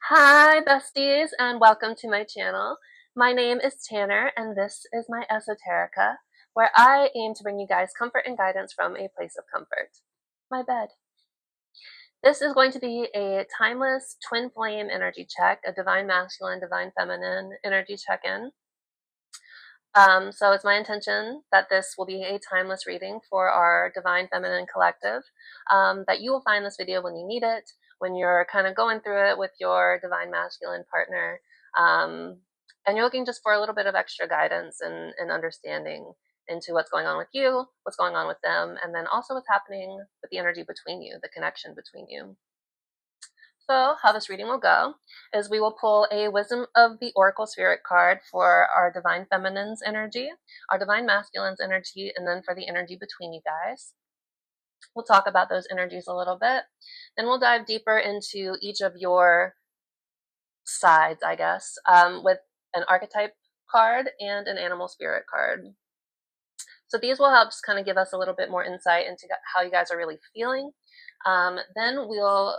Hi, besties, and welcome to my channel. My name is Tanner, and this is my Esoterica, where I aim to bring you guys comfort and guidance from a place of comfort, my bed. This is going to be a timeless twin flame energy check, a divine masculine, divine feminine energy check-in. So it's my intention that this will be a timeless reading for our divine feminine collective, that you will find this video when you need it, when you're kind of going through it with your divine masculine partner, and you're looking just for a little bit of extra guidance and understanding into what's going on with you, what's going on with them, and then also what's happening with the energy between you, the connection between you. So how this reading will go is we will pull a Wisdom of the Oracle Spirit card for our Divine Feminine's energy, our Divine Masculine's energy, and then for the energy between you guys. We'll talk about those energies a little bit. Then we'll dive deeper into each of your sides, I guess, with an archetype card and an animal spirit card. So these will help just kind of give us a little bit more insight into how you guys are really feeling. Then we'll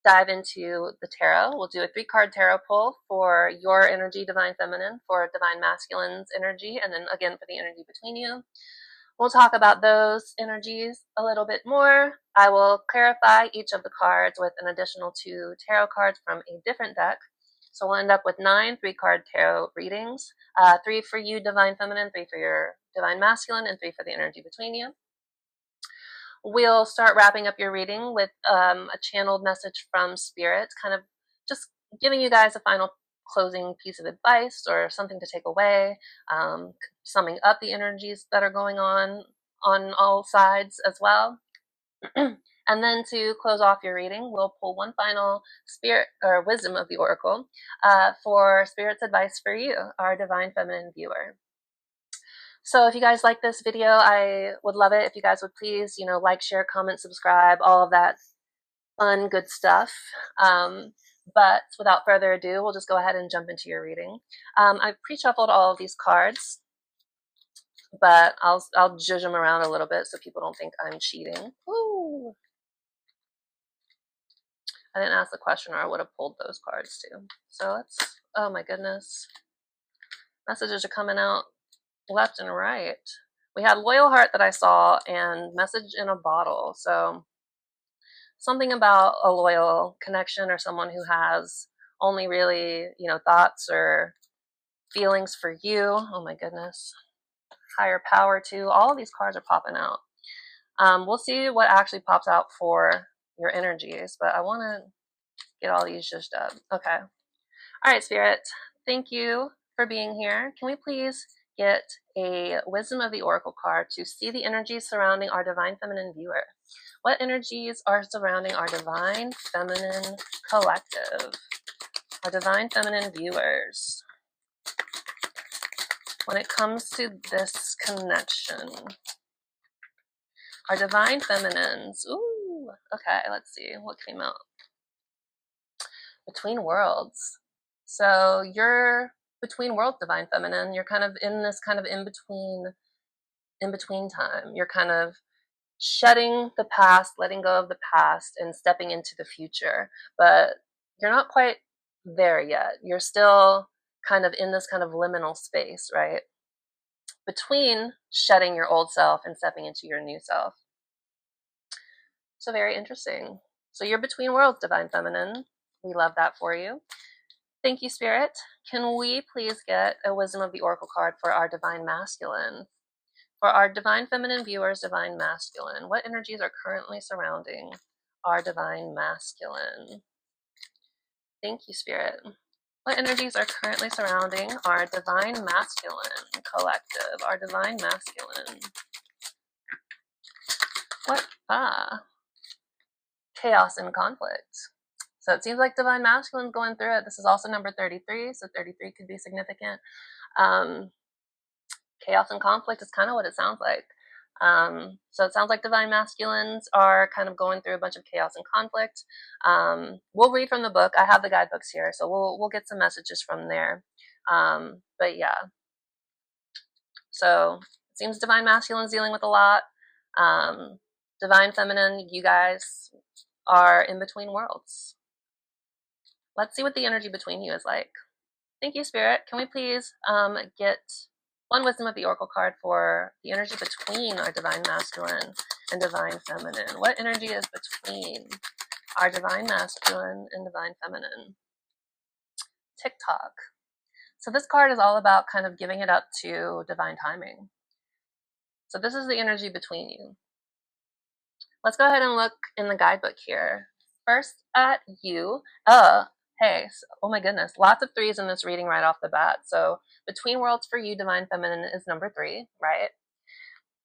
dive into the tarot. We'll do a 3-card tarot pull for your energy, divine feminine, for divine masculine's energy, and then again for the energy between you. We'll talk about those energies a little bit more. I will clarify each of the cards with an additional 2 tarot cards from a different deck. So we'll end up with 9 3-card tarot readings, 3 for you, divine feminine, 3 for your divine masculine, and 3 for the energy between you. We'll start wrapping up your reading with a channeled message from Spirit, kind of just giving you guys a final closing piece of advice or something to take away, summing up the energies that are going on all sides as well. And then to close off your reading, we'll pull one final spirit or wisdom of the oracle for Spirit's advice for you, our divine feminine viewer. So if you guys like this video, I would love it if you guys would please, like, share, comment, subscribe, all of that fun, good stuff. But without further ado, we'll just go ahead and jump into your reading. I've pre-shuffled all of these cards, but I'll zhuzh them around a little bit so people don't think I'm cheating. Woo! I didn't ask the question or I would have pulled those cards too. So let's, oh my goodness. Messages are coming out left and right. We had Loyal Heart that I saw and Message in a Bottle. So something about a loyal connection or someone who has only really, thoughts or feelings for you. Oh my goodness. Higher power too. All of these cards are popping out. We'll see what actually pops out for your energies, but I want to get all these just up. Okay. All right, Spirit. Thank you for being here. Can we please get a Wisdom of the Oracle card to see the energies surrounding our divine feminine viewer? What energies are surrounding our divine feminine collective, our divine feminine viewers, when it comes to this connection? Our divine feminines. Ooh, okay, let's see what came out. Between worlds. So you're between worlds, divine feminine. You're kind of in this kind of in between time. You're kind of shedding the past, letting go of the past, and stepping into the future. But you're not quite there yet. You're still kind of in this kind of liminal space, right? Between shedding your old self and stepping into your new self. So very interesting. So you're between worlds, divine feminine. We love that for you. Thank you, Spirit. Can we please get a Wisdom of the Oracle card for our divine masculine? For our divine feminine viewers, divine masculine, what energies are currently surrounding our divine masculine? Thank you, Spirit. What energies are currently surrounding our divine masculine collective, our divine masculine? What? Chaos and conflict. So it seems like divine masculine going through it. This is also number 33, so 33 could be significant. Chaos and conflict is kind of what it sounds like. So it sounds like divine masculines are kind of going through a bunch of chaos and conflict. We'll read from the book. I have the guidebooks here, so we'll get some messages from there. But yeah. So it seems divine masculine is dealing with a lot. Divine feminine, you guys are in between worlds. Let's see what the energy between you is like. Thank you, Spirit. Can we please get one wisdom of the Oracle card for the energy between our Divine Masculine and Divine Feminine? What energy is between our Divine Masculine and Divine Feminine? TikTok. So this card is all about kind of giving it up to divine timing. So this is the energy between you. Let's go ahead and look in the guidebook here. First at you. Hey, oh my goodness, lots of threes in this reading right off the bat. So between worlds for you, Divine Feminine is number 3, right?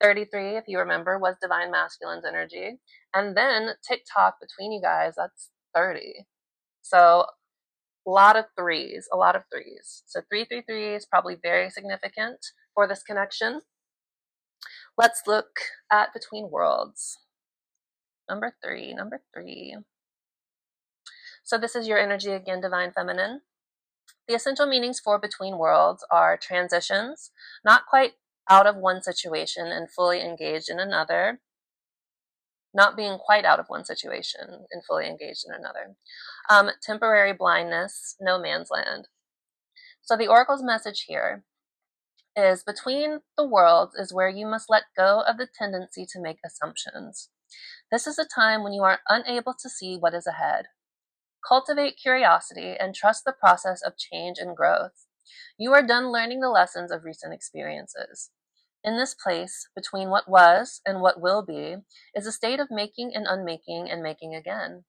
33, if you remember, was Divine Masculine's energy. And then TikTok between you guys, that's 30. So a lot of threes. So 333 is probably very significant for this connection. Let's look at between worlds. Number 3. So this is your energy again, Divine Feminine. The essential meanings for between worlds are transitions, not quite out of one situation and fully engaged in another, not being quite out of one situation and fully engaged in another. Temporary blindness, no man's land. So the Oracle's message here is between the worlds is where you must let go of the tendency to make assumptions. This is a time when you are unable to see what is ahead. Cultivate curiosity and trust the process of change and growth. You are done learning the lessons of recent experiences. In this place, between what was and what will be, is a state of making and unmaking and making again.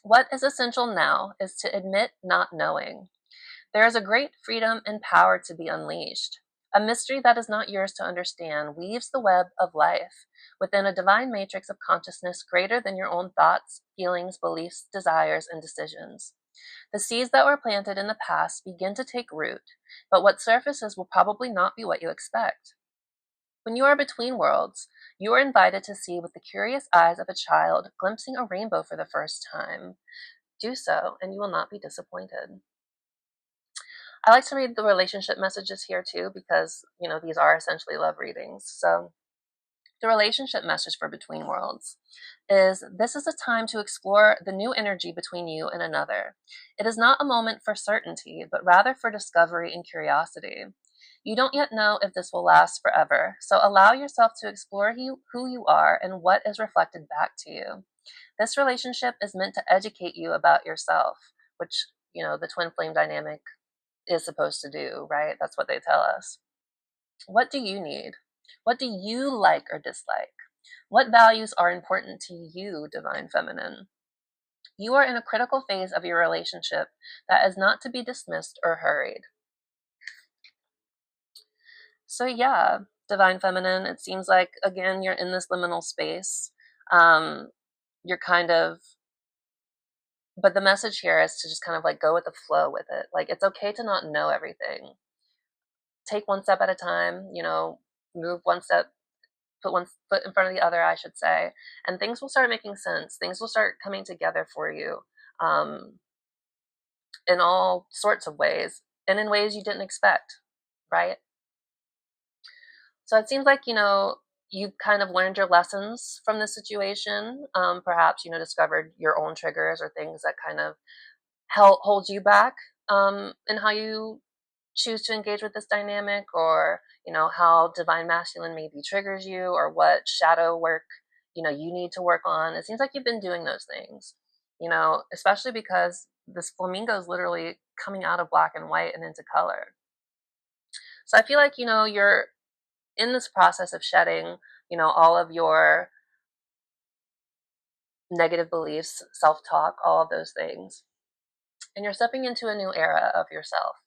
What is essential now is to admit not knowing. There is a great freedom and power to be unleashed. A mystery that is not yours to understand weaves the web of life within a divine matrix of consciousness greater than your own thoughts, feelings, beliefs, desires, and decisions. The seeds that were planted in the past begin to take root, but what surfaces will probably not be what you expect. When you are between worlds, you are invited to see with the curious eyes of a child glimpsing a rainbow for the first time. Do so, and you will not be disappointed. I like to read the relationship messages here too because, these are essentially love readings. So the relationship message for Between Worlds is this is a time to explore the new energy between you and another. It is not a moment for certainty, but rather for discovery and curiosity. You don't yet know if this will last forever, so allow yourself to explore who you are and what is reflected back to you. This relationship is meant to educate you about yourself, which, the twin flame dynamic is supposed to do, right? That's what they tell us. What do you need? What do you like or dislike? What values are important to you, Divine Feminine? You are in a critical phase of your relationship that is not to be dismissed or hurried. So yeah, Divine Feminine, it seems like, again, you're in this liminal space. You're kind of, but the message here is to just kind of like go with the flow with it. Like, it's okay to not know everything. Take one step at a time, move one step, put one foot in front of the other, I should say, and things will start making sense. Things will start coming together for you in all sorts of ways and in ways you didn't expect, right? So it seems like, you kind of learned your lessons from this situation. Perhaps, discovered your own triggers or things that kind of hold you back in how you choose to engage with this dynamic, or how divine masculine maybe triggers you, or what shadow work you need to work on. It seems like you've been doing those things, especially because this flamingo is literally coming out of black and white and into color. So I feel like you're in this process of shedding all of your negative beliefs, self-talk, all of those things, and you're stepping into a new era of yourself.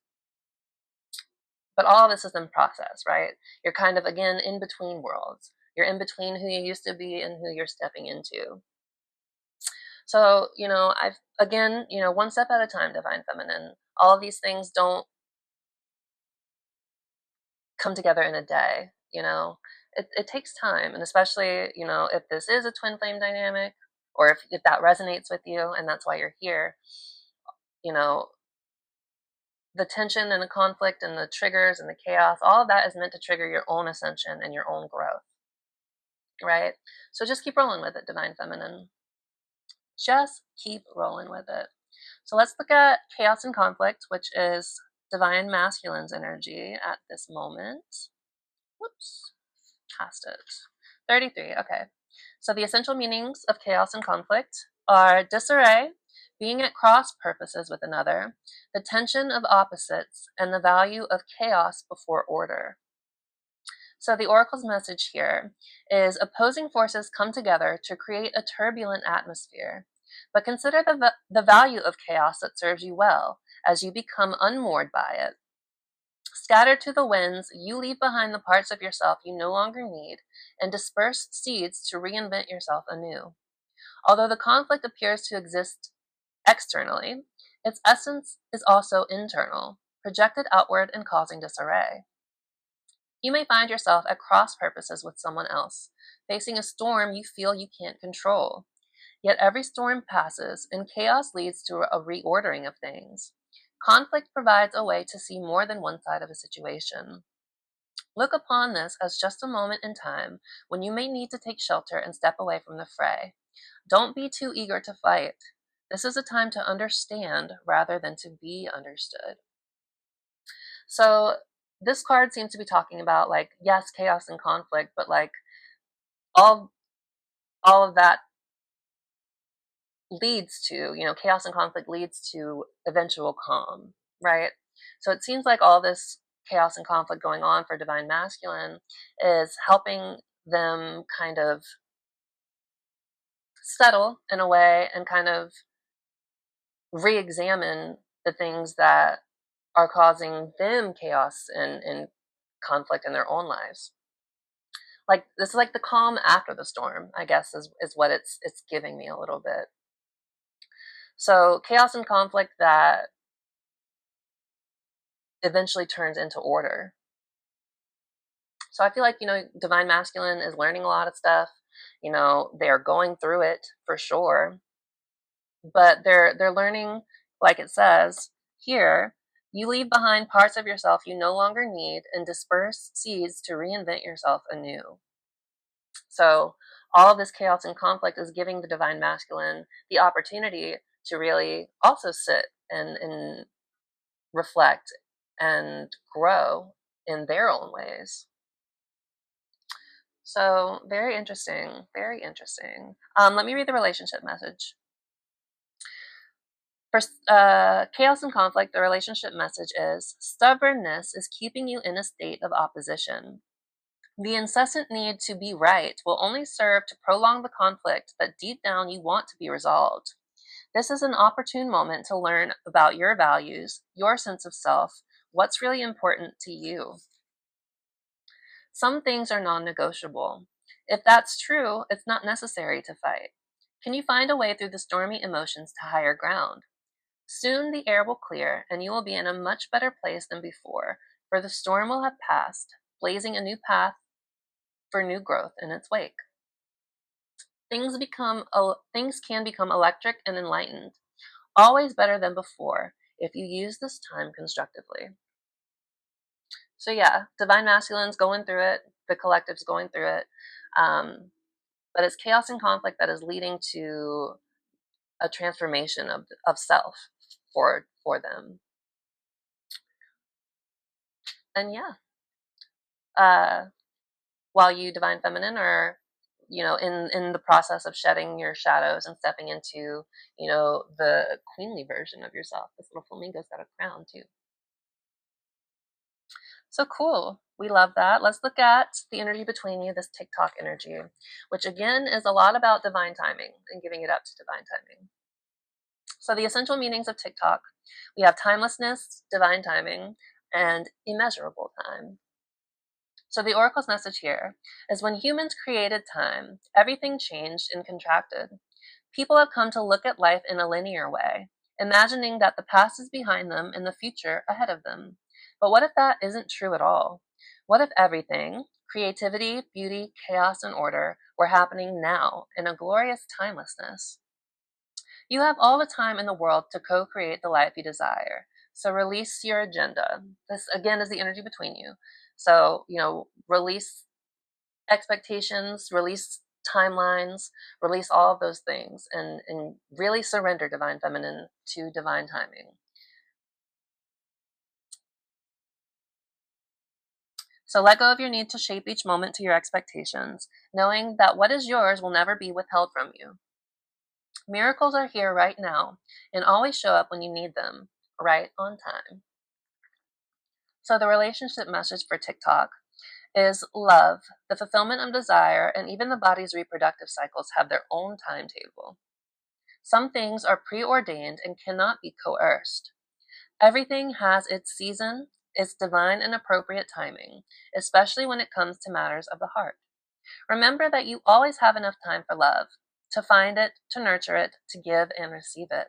But all of this is in process, right? You're kind of, again, in between worlds. You're in between who you used to be and who you're stepping into. So, one step at a time, Divine Feminine. All of these things don't come together in a day, It takes time. And especially, if this is a twin flame dynamic, or if that resonates with you and that's why you're here, the tension and the conflict and the triggers and the chaos, all of that is meant to trigger your own ascension and your own growth, right? So just keep rolling with it, Divine Feminine. Just keep rolling with it. So let's look at chaos and conflict, which is divine masculine's energy at this moment. Whoops, past it. 33, okay. So the essential meanings of chaos and conflict are disarray, being at cross purposes with another, the tension of opposites, and the value of chaos before order. So the oracle's message here is opposing forces come together to create a turbulent atmosphere. But consider the value of chaos that serves you well as you become unmoored by it. Scattered to the winds, you leave behind the parts of yourself you no longer need and disperse seeds to reinvent yourself anew. Although the conflict appears to exist externally, its essence is also internal, projected outward and causing disarray. You may find yourself at cross purposes with someone else, facing a storm you feel you can't control. Yet every storm passes, and chaos leads to a reordering of things. Conflict provides a way to see more than one side of a situation. Look upon this as just a moment in time when you may need to take shelter and step away from the fray. Don't be too eager to fight. This is a time to understand rather than to be understood. So this card seems to be talking about, like, yes, chaos and conflict, but like all of that leads to, chaos and conflict leads to eventual calm, right? So it seems like all this chaos and conflict going on for divine masculine is helping them kind of settle in a way and kind of re-examine the things that are causing them chaos and conflict in their own lives. Like, this is like the calm after the storm, I guess, is what it's giving me a little bit. So chaos and conflict that eventually turns into order. So I feel like, divine masculine is learning a lot of stuff. They're going through it for sure, but they're learning, like it says here, you leave behind parts of yourself you no longer need and disperse seeds to reinvent yourself anew. So all of this chaos and conflict is giving the divine masculine the opportunity to really also sit and reflect and grow in their own ways. So very interesting, very interesting. Let me read the relationship message. For chaos and conflict, the relationship message is stubbornness is keeping you in a state of opposition. The incessant need to be right will only serve to prolong the conflict that deep down you want to be resolved. This is an opportune moment to learn about your values, your sense of self, what's really important to you. Some things are non-negotiable. If that's true, it's not necessary to fight. Can you find a way through the stormy emotions to higher ground? Soon the air will clear, and you will be in a much better place than before, for the storm will have passed, blazing a new path for new growth in its wake. Things can become electric and enlightened, always better than before, if you use this time constructively. So yeah, divine masculine's going through it, the collective's going through it, but it's chaos and conflict that is leading to a transformation of self for them. And yeah, while you divine feminine are, in the process of shedding your shadows and stepping into, the queenly version of yourself. This little flamingo's got a crown too. So cool. We love that. Let's look at the energy between you, this TikTok energy, which again is a lot about divine timing and giving it up to divine timing. So the essential meanings of TikTok, we have timelessness, divine timing, and immeasurable time. So the oracle's message here is when humans created time, everything changed and contracted. People have come to look at life in a linear way, imagining that the past is behind them and the future ahead of them. But what if that isn't true at all? What if everything, creativity, beauty, chaos, and order, were happening now in a glorious timelessness? You have all the time in the world to co-create the life you desire. So release your agenda. This, again, is the energy between you. So, release expectations, release timelines, release all of those things, and really surrender divine feminine to divine timing. So let go of your need to shape each moment to your expectations, knowing that what is yours will never be withheld from you. Miracles are here right now and always show up when you need them, right on time. So the relationship message for TikTok is love, the fulfillment of desire, and even the body's reproductive cycles have their own timetable. Some things are preordained and cannot be coerced. Everything has its season, its divine and appropriate timing, especially when it comes to matters of the heart. Remember that you always have enough time for love, to find it, to nurture it, to give and receive it.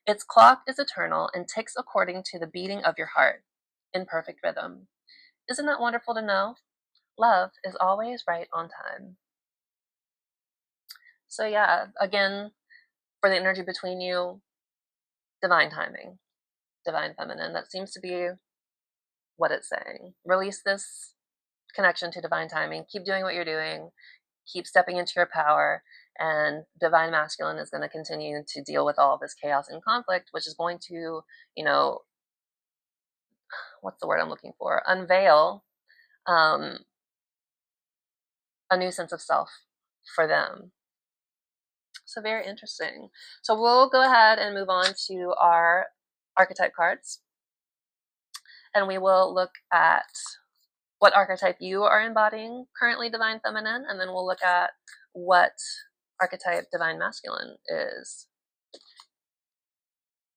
Its clock is eternal and ticks according to the beating of your heart, in perfect rhythm. Isn't that wonderful to know? Love is always right on time. So yeah, again, for the energy between you, divine timing, divine feminine. That seems to be what it's saying. Release this connection to divine timing. Keep doing what you're doing. Keep stepping into your power. And divine masculine is going to continue to deal with all of this chaos and conflict, which is going to, what's the word I'm looking for? Unveil a new sense of self for them. So very interesting. So we'll go ahead and move on to our archetype cards. And we will look at what archetype you are embodying currently, divine feminine, and then we'll look at what archetype divine masculine is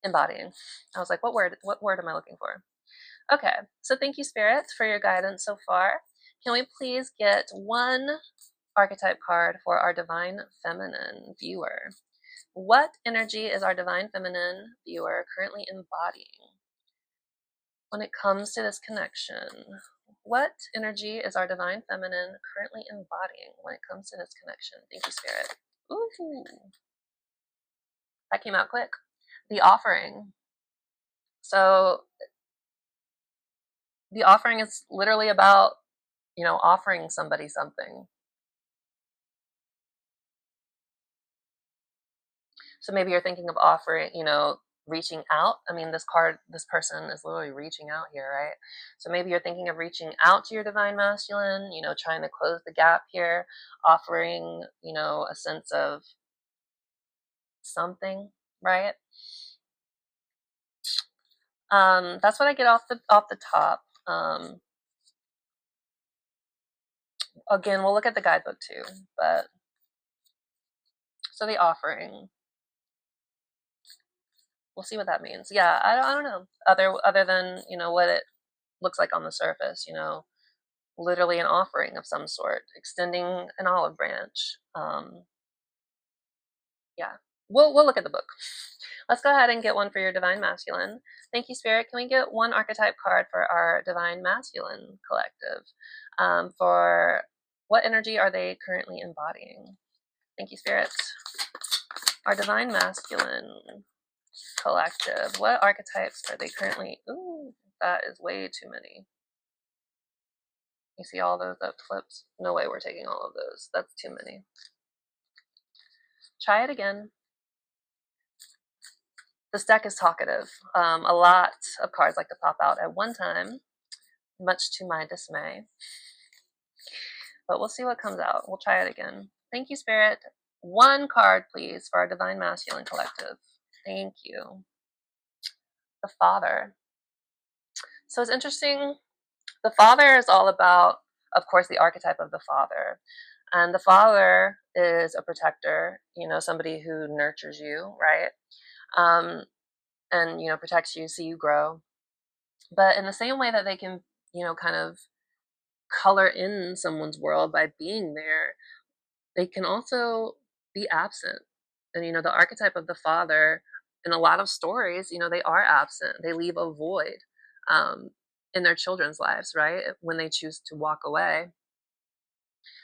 embodying. I was like, what word am I looking for? Okay, so thank you, Spirit, for your guidance so far. Can we please get one archetype card for our divine feminine viewer? What energy is our divine feminine viewer currently embodying when it comes to this connection? What energy is our divine feminine currently embodying when it comes to this connection? Thank you, Spirit. Ooh, that came out quick. The offering. So the offering is literally about, offering somebody something. So maybe you're thinking of offering, reaching out. I mean, this person is literally reaching out here, right? So maybe you're thinking of reaching out to your divine masculine, trying to close the gap here, offering, a sense of something, right? That's what I get off the top. Again, we'll look at the guidebook too, but so the offering, we'll see what that means. Yeah, I don't know. Other than what it looks like on the surface, literally an offering of some sort, extending an olive branch. Yeah, we'll look at the book. Let's go ahead and get one for your divine masculine. Thank you, Spirit. Can we get one archetype card for our divine masculine collective? For what energy are they currently embodying? Thank you, Spirit. Our divine masculine collective. What archetypes are they currently? Ooh, that is way too many. You see all those up flips? No way we're taking all of those. That's too many. Try it again. This deck is talkative. A lot of cards like to pop out at one time, much to my dismay. But we'll see what comes out. We'll try it again. Thank you, Spirit. One card, please, for our divine masculine collective. Thank you. The Father. So it's interesting. The Father is all about, of course, the archetype of the Father. And the Father is a protector, somebody who nurtures you, right? And, protects you, see you grow. But in the same way that they can, kind of color in someone's world by being there, they can also be absent. And, the archetype of the Father in a lot of stories, they are absent. They leave a void in their children's lives, right? When they choose to walk away.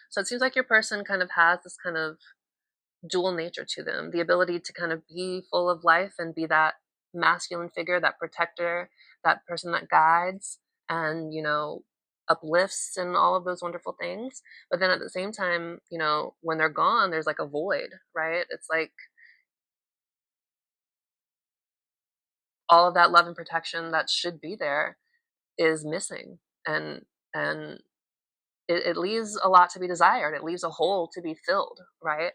So it seems like your person kind of has this kind of dual nature to them, the ability to kind of be full of life and be that masculine figure, that protector, that person that guides, and uplifts and all of those wonderful things. But then at the same time, you know, when they're gone, there's like a void, right? It's like all of that love and protection that should be there is missing. And it leaves a lot to be desired. It leaves a hole to be filled, right?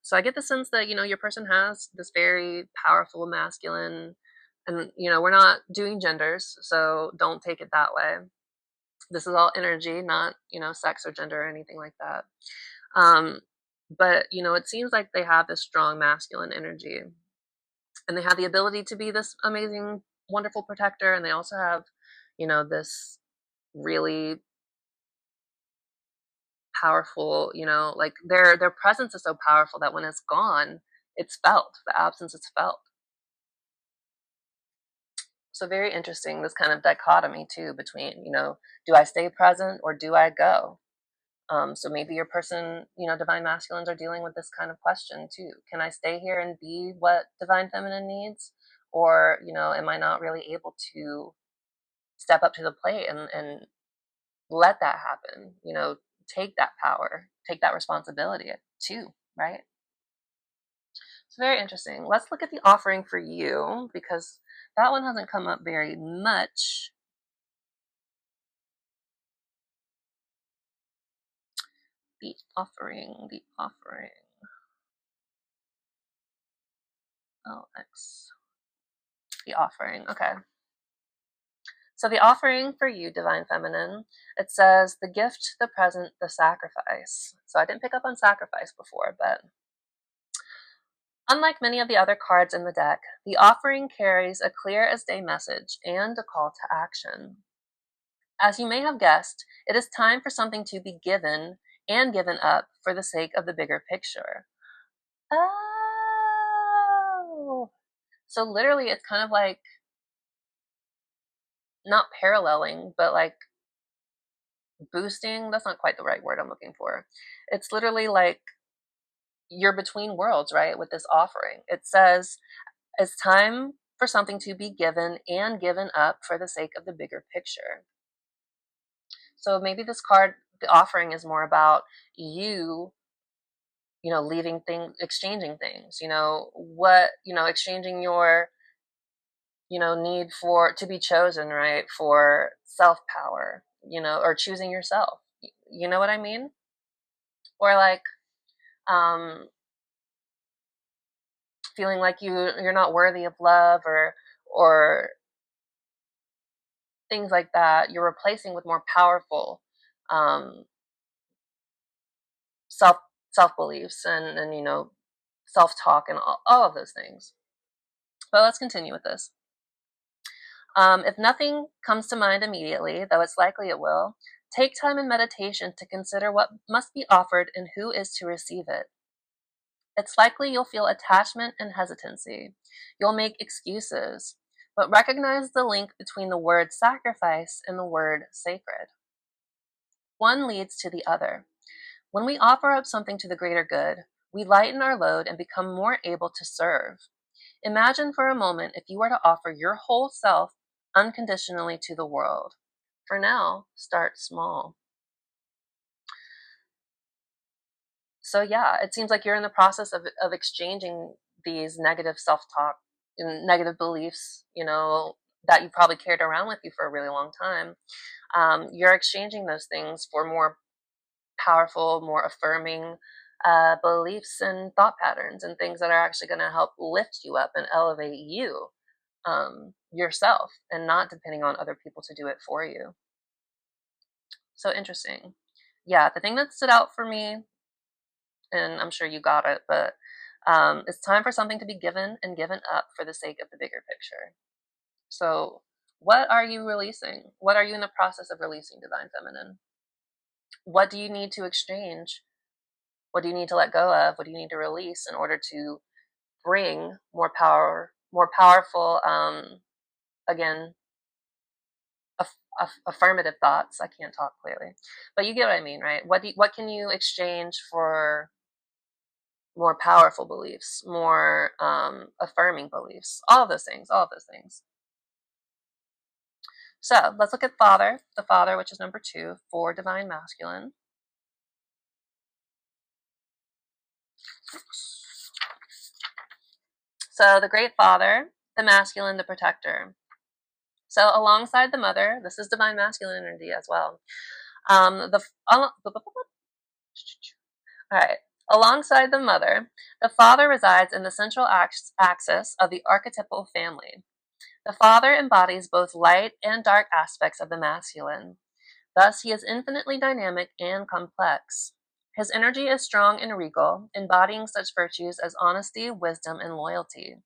So I get the sense that, you know, your person has this very powerful masculine, and, you know, we're not doing genders, so don't take it that way. This is all energy, not, you know, sex or gender or anything like that. Um, but, you know, it seems like they have this strong masculine energy, and they have the ability to be this amazing, wonderful protector. And they also have, you know, this really powerful, you know, like their presence is so powerful that when it's gone, it's felt. The absence is felt. So very interesting, this kind of dichotomy too between, you know, do I stay present or do I go? So maybe your person, you know, divine masculines are dealing with this kind of question too. Can I stay here and be what divine feminine needs? Or, you know, am I not really able to step up to the plate and let that happen? You know, take that power, take that responsibility too, right? It's very interesting. Let's look at the offering for you because that one hasn't come up very much. The offering, the offering. Oh, X. The offering. Okay. So the offering for you, divine feminine, it says the gift, the present, the sacrifice. So I didn't pick up on sacrifice before, but unlike many of the other cards in the deck, the offering carries a clear as day message and a call to action. As you may have guessed, it is time for something to be given and given up for the sake of the bigger picture. Oh. So literally it's kind of like not paralleling, but like boosting. That's not quite the right word I'm looking for. It's literally like you're between worlds, right? With this offering. It says it's time for something to be given and given up for the sake of the bigger picture. So maybe this card, the offering is more about you, you know, leaving things, exchanging things, you know, what, you know, exchanging your, you know, need for to be chosen, right? For self power, you know, or choosing yourself. You know what I mean? Or like um feeling like you're not worthy of love, or things like that. You're replacing with more powerful um self self beliefs and you know, self talk and all of those things. But let's continue with this. If nothing comes to mind immediately, though it's likely it will, take time in meditation to consider what must be offered and who is to receive it. It's likely you'll feel attachment and hesitancy. You'll make excuses, but recognize the link between the word sacrifice and the word sacred. One leads to the other. When we offer up something to the greater good, we lighten our load and become more able to serve. Imagine for a moment if you were to offer your whole self unconditionally to the world. For now, start small. So yeah, it seems like you're in the process of exchanging these negative self-talk and negative beliefs, you know, that you probably carried around with you for a really long time. You're exchanging those things for more powerful, more affirming beliefs and thought patterns and things that are actually going to help lift you up and elevate you, yourself, and not depending on other people to do it for you. So interesting. Yeah, the thing that stood out for me, and I'm sure you got it, but it's time for something to be given and given up for the sake of the bigger picture. So, what are you releasing? What are you in the process of releasing, divine feminine? What do you need to exchange? What do you need to let go of? What do you need to release in order to bring more power, more powerful, again, affirmative thoughts? I can't talk clearly, but you get what I mean, right? What can you exchange for more powerful beliefs, more affirming beliefs, all of those things, all of those things. So let's look at father, the father, which is number 2 for divine masculine. So the great father, the masculine, the protector. So alongside the mother, this is divine masculine energy as well. All right. Alongside the mother, the father resides in the central axis of the archetypal family. The father embodies both light and dark aspects of the masculine. Thus, he is infinitely dynamic and complex. His energy is strong and regal, embodying such virtues as honesty, wisdom, and loyalty.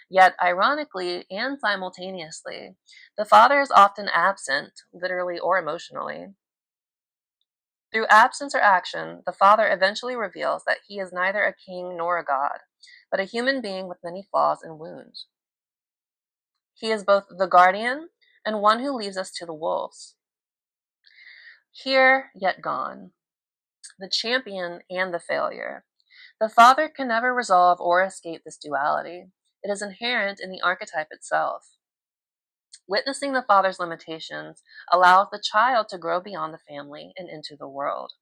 Yet, ironically and simultaneously, the father is often absent, literally or emotionally. Through absence or action, the father eventually reveals that he is neither a king nor a god, but a human being with many flaws and wounds. He is both the guardian and one who leaves us to the wolves. Here, yet gone. The champion and the failure. The father can never resolve or escape this duality. It is inherent in the archetype itself. Witnessing the father's limitations allows the child to grow beyond the family and into the world.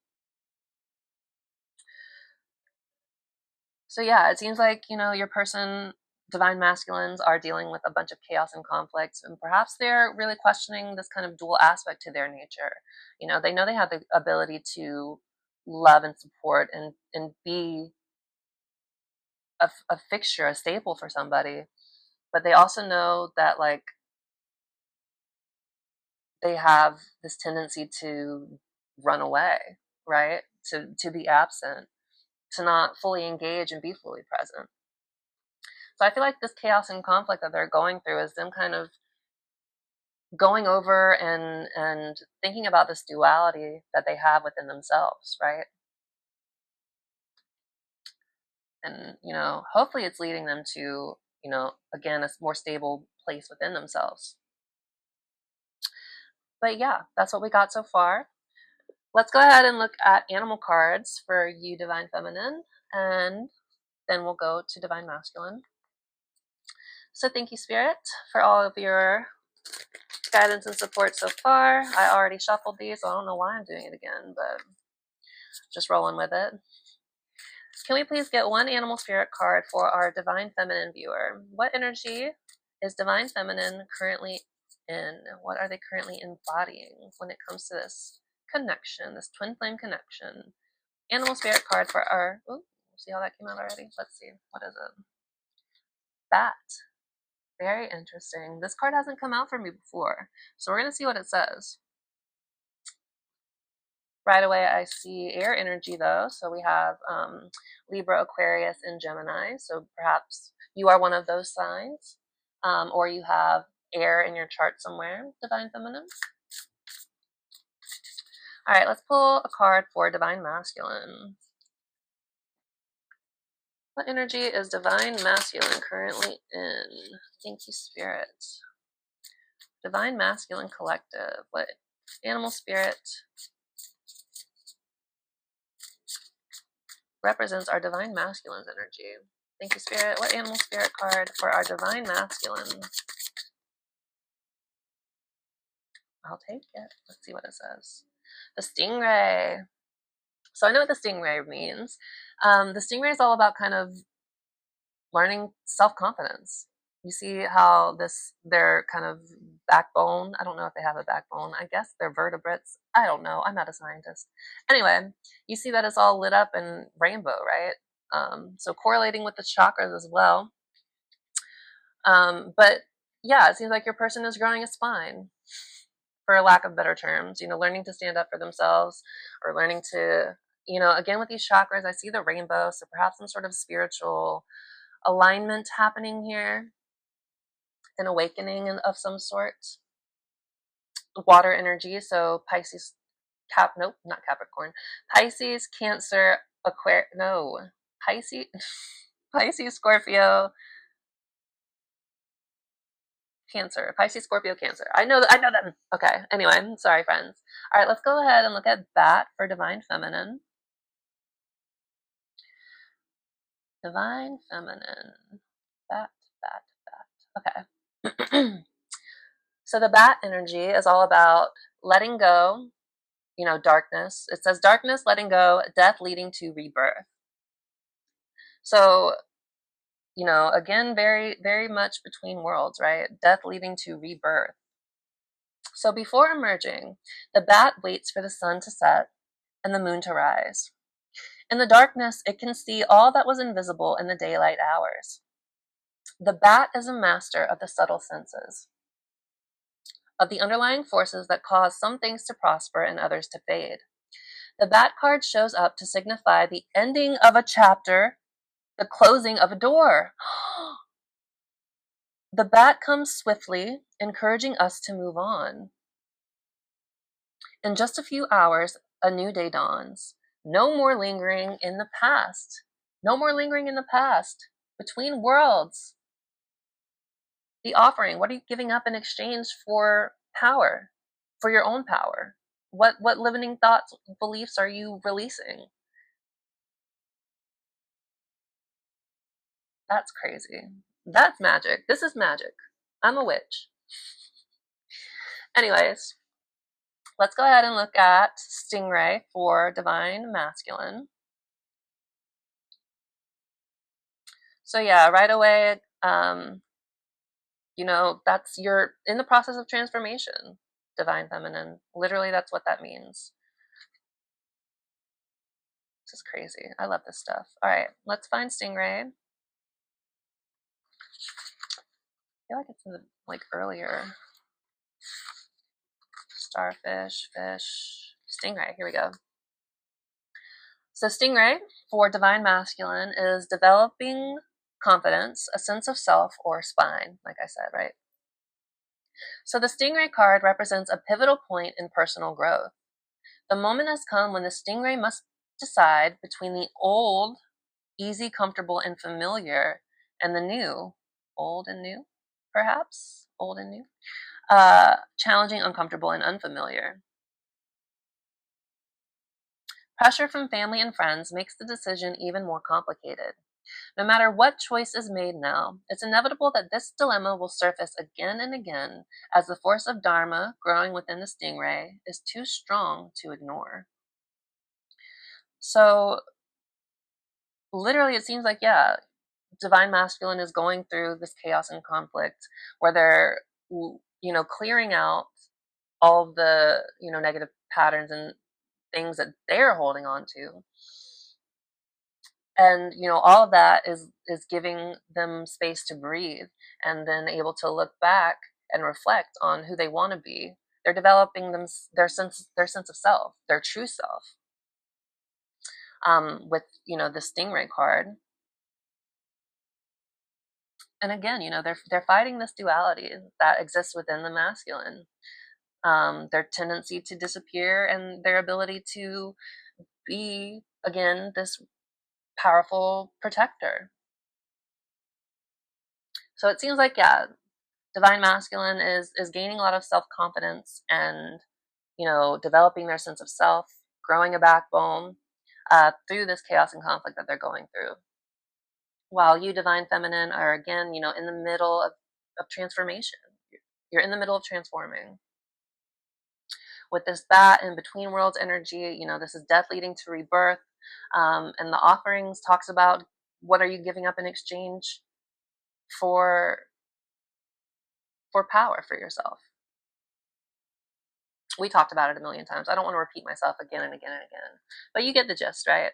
So yeah, it seems like, your person, divine masculines, are dealing with a bunch of chaos and conflicts, and perhaps they're really questioning this kind of dual aspect to their nature. They know they have the ability to love and support and be a fixture, a staple for somebody, but they also know that, like, they have this tendency to run away, right? To be absent, to not fully engage and be fully present. So I feel like this chaos and conflict that they're going through is them kind of going over and thinking about this duality that they have within themselves, right? And hopefully it's leading them to, again, a more stable place within themselves. But yeah, that's what we got so far. Let's go ahead and look at animal cards for you, divine feminine, and then we'll go to divine masculine. So thank you, Spirit, for all of your guidance and support so far. I already shuffled these, so I don't know why I'm doing it again, but just rolling with it. Can we please get one animal spirit card for our divine feminine viewer? What energy is divine feminine currently in? What are they currently embodying when it comes to this connection, this twin flame connection? Animal spirit card for our, ooh, see how that came out already? Let's see, what is it? Bat. Very interesting. This card hasn't come out for me before, so we're going to see what it says. Right away, I see air energy, though. So we have Libra, Aquarius, and Gemini. So perhaps you are one of those signs, or you have air in your chart somewhere, divine feminine. All right, let's pull a card for divine masculine. What energy is divine masculine currently in? Thank you, Spirit. Divine masculine collective. What animal spirit represents our divine masculine's energy? Thank you, Spirit. What animal spirit card for our divine masculine? I'll take it. Let's see what it says. The stingray. So I know what the stingray means. The stingray is all about kind of learning self-confidence. You see how their kind of backbone, I don't know if they have a backbone. I guess they're vertebrates. I don't know. I'm not a scientist. Anyway, you see that it's all lit up in rainbow, right? So correlating with the chakras as well. But yeah, it seems like your person is growing a spine, for a lack of better terms, learning to stand up for themselves, or learning to, again, with these chakras, I see the rainbow. So perhaps some sort of spiritual alignment happening here, an awakening of some sort. Water energy. So Pisces, nope, not Capricorn. Pisces, Cancer, Aquarius, no, Pisces, Pisces, Scorpio, Cancer. Pisces, Scorpio, Cancer. I know them. Okay. Anyway, sorry, friends. All right, let's go ahead and look at Bat for divine feminine. Divine feminine. Bat, bat, bat. Okay. So the bat energy is all about letting go, darkness. It says darkness, letting go, death leading to rebirth. So, again, very, very much between worlds, right? Death leading to rebirth. So before emerging, the bat waits for the sun to set and the moon to rise. In the darkness, it can see all that was invisible in the daylight hours. The bat is a master of the subtle senses, of the underlying forces that cause some things to prosper and others to fade. The bat card shows up to signify the ending of a chapter, the closing of a door. The bat comes swiftly, encouraging us to move on. In just a few hours, a new day dawns. No more lingering in the past. No more lingering in the past. Between worlds. The offering, what are you giving up in exchange for power? For your own power? What limiting thoughts, beliefs are you releasing? That's crazy. That's magic. This is magic. I'm a witch. Anyways, let's go ahead and look at Stingray for Divine Masculine. So yeah, right away, that's you're in the process of transformation, Divine Feminine. Literally, that's what that means. This is crazy. I love this stuff. All right, let's find Stingray. I feel like it's in the, earlier. Starfish, fish, Stingray. Here we go. So Stingray for Divine Masculine is developing confidence, a sense of self, or spine, like I said, right? So the Stingray card represents a pivotal point in personal growth. The moment has come when the Stingray must decide between the old, easy, comfortable, and familiar, and the new, old and new, perhaps, old and new, challenging, uncomfortable, and unfamiliar. Pressure from family and friends makes the decision even more complicated. No matter what choice is made now, it's inevitable that this dilemma will surface again and again as the force of Dharma growing within the Stingray is too strong to ignore. So, literally, it seems like, yeah, Divine Masculine is going through this chaos and conflict where they're, clearing out all of the, negative patterns and things that they're holding on to. And all of that is giving them space to breathe and then able to look back and reflect on who they want to be. They're developing their sense of self, their true self, with the Stingray card. And again, they're fighting this duality that exists within the masculine, their tendency to disappear and their ability to be, again, this powerful protector. So it seems like, yeah, Divine Masculine is gaining a lot of self-confidence and, developing their sense of self, growing a backbone through this chaos and conflict that they're going through. While you, Divine Feminine, are again, in the middle of transformation. You're in the middle of transforming. With this bat and between worlds energy, this is death leading to rebirth. And the offerings talks about what are you giving up in exchange for power for yourself. We talked about it a million times. I don't want to repeat myself again and again and again, but you get the gist, right?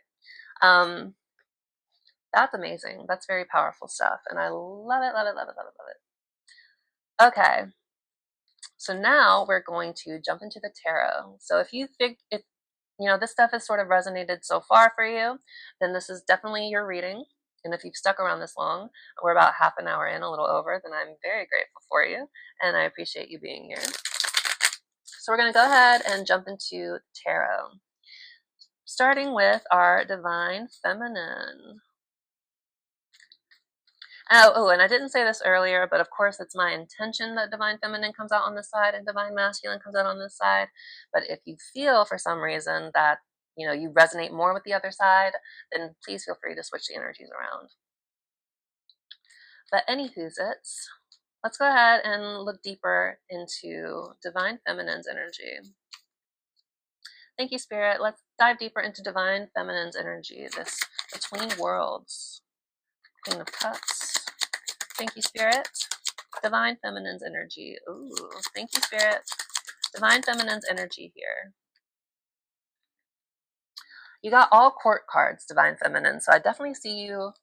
That's amazing. That's very powerful stuff, and I love it, love it, love it, love it, love it. Okay, so now we're going to jump into the tarot. So if this stuff has sort of resonated so far for you, then this is definitely your reading. And if you've stuck around this long, we're about half an hour in, a little over, then I'm very grateful for you, and I appreciate you being here. So we're going to go ahead and jump into tarot, starting with our Divine Feminine. Oh, and I didn't say this earlier, but of course it's my intention that Divine Feminine comes out on this side and Divine Masculine comes out on this side. But if you feel for some reason that, you resonate more with the other side, then please feel free to switch the energies around. But anywho's it's, Let's go ahead and look deeper into Divine Feminine's energy. Thank you, Spirit. Let's dive deeper into Divine Feminine's energy, this between worlds. Queen of Cups. Thank you, Spirit. Divine Feminine's energy. Ooh, thank you, Spirit. Divine Feminine's energy here. You got all court cards, Divine Feminine. So I definitely see you,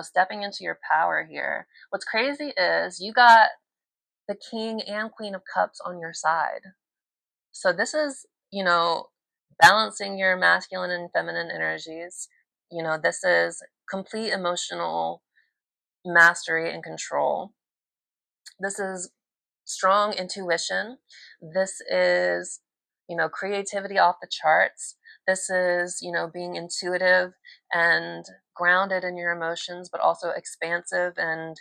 stepping into your power here. What's crazy is you got the King and Queen of Cups on your side. So this is, balancing your masculine and feminine energies. This is complete emotional mastery and control. This is strong intuition. This is, creativity off the charts. This is, being intuitive and grounded in your emotions, but also expansive and,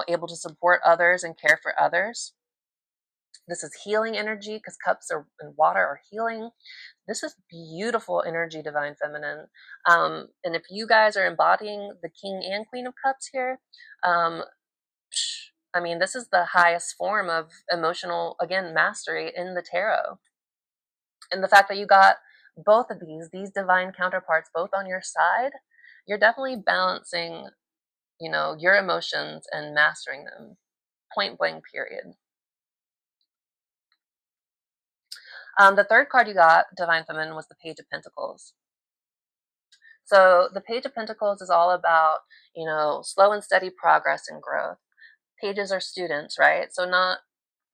able to support others and care for others. This is healing energy because cups and water are healing. This is beautiful energy, Divine Feminine. And if you guys are embodying the King and Queen of Cups here, this is the highest form of emotional, again, mastery in the tarot. And the fact that you got both of these divine counterparts, both on your side, you're definitely balancing, your emotions and mastering them. Point blank, period. The third card you got, Divine Feminine, was the Page of Pentacles. So the Page of Pentacles is all about, slow and steady progress and growth. Pages are students, right? So not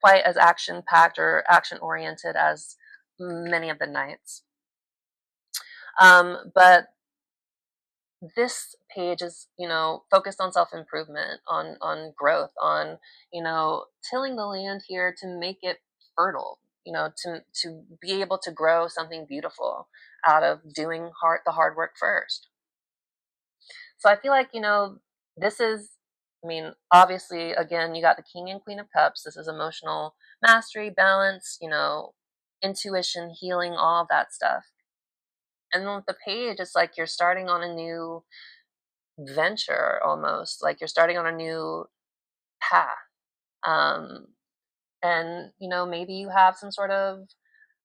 quite as action-packed or action-oriented as many of the knights. But this page is, focused on self-improvement, on growth, on, tilling the land here to make it fertile, to be able to grow something beautiful out of doing the hard work first. So I feel like, this is, obviously, again, you got the King and Queen of Cups. This is emotional mastery, balance, intuition, healing, all of that stuff. And then with the page, it's like you're starting on a new venture almost, like you're starting on a new path. And, maybe you have some sort of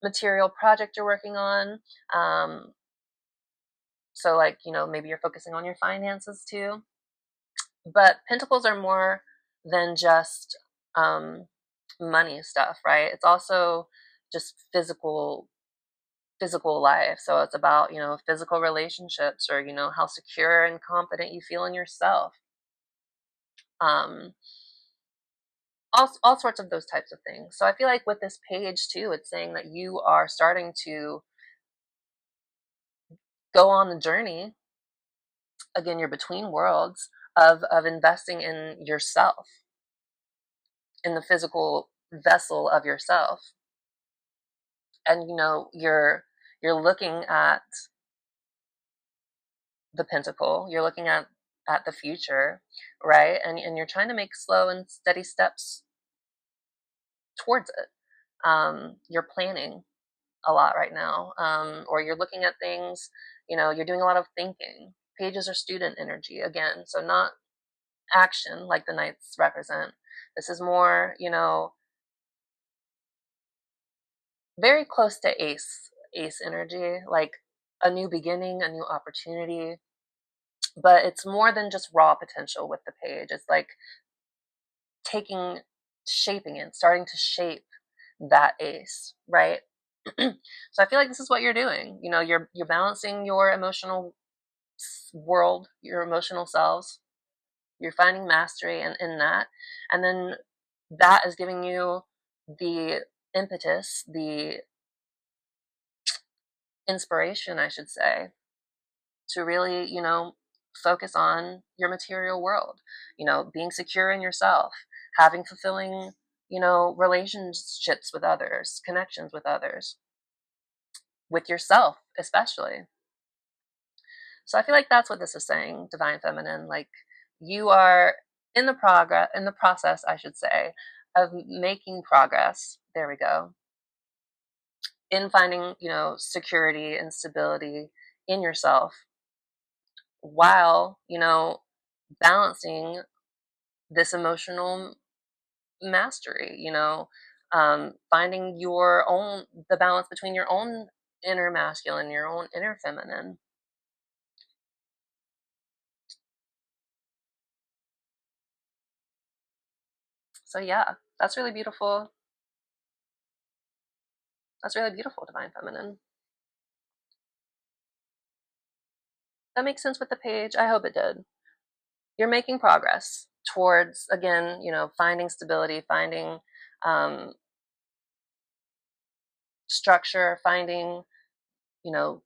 material project you're working on. So, like, maybe you're focusing on your finances too. But pentacles are more than just money stuff, right? It's also just physical life. So it's about, physical relationships, or, how secure and confident you feel in yourself. All sorts of those types of things. So I feel like with this page too, it's saying that you are starting to go on the journey. Again, you're between worlds of investing in yourself, in the physical vessel of yourself. And you're looking at the pentacle, you're looking at the future, right? And you're trying to make slow and steady steps towards it. You're planning a lot right now, or you're looking at things, you're doing a lot of thinking. Pages are student energy again, so not action like the knights represent. This is more, very close to ace energy, like a new beginning, a new opportunity. But it's more than just raw potential with the page. It's like shaping it, starting to shape that ace, right? So I feel like this is what you're doing. You're balancing your emotional world, your emotional selves. You're finding mastery in that, and then that is giving you the impetus, the inspiration, I should say, to really, focus on your material world, being secure in yourself, having fulfilling, relationships with others, connections with others, with yourself, especially. So I feel like that's what this is saying, Divine Feminine. Like, you are in the process, I should say, of making progress. There we go. In finding, security and stability in yourself, while, balancing this emotional mastery, finding the balance between your own inner masculine, your own inner feminine. So yeah, that's really beautiful. That's really beautiful, divine feminine. That makes sense with the page. I hope it did. You're making progress towards, again, finding stability, finding um, structure, finding, you know,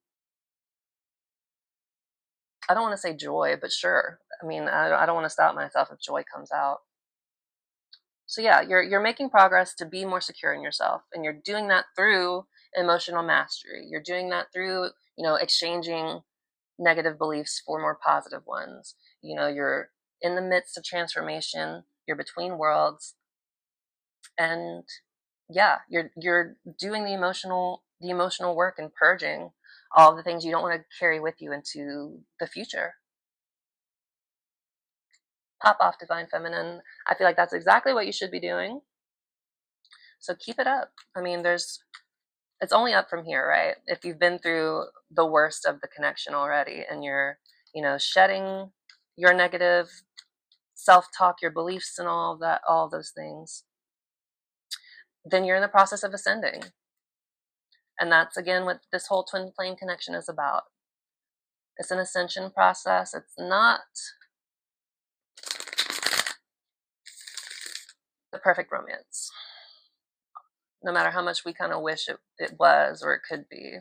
I don't want to say joy, but sure. I mean, I don't want to stop myself if joy comes out. So yeah, you're making progress to be more secure in yourself, and you're doing that through emotional mastery. You're doing that through, exchanging negative beliefs for more positive ones. You're in the midst of transformation. You're between worlds, and yeah, you're doing the emotional work and purging all of the things you don't want to carry with you into the future. Pop off, divine feminine. I feel like that's exactly what you should be doing. So keep it up. I mean, it's only up from here, right? If you've been through the worst of the connection already and you're, shedding your negative self-talk, your beliefs and all of that, all of those things, then you're in the process of ascending. And that's again what this whole twin flame connection is about. It's an ascension process. It's not the perfect romance, no matter how much we kind of wish it was or it could be.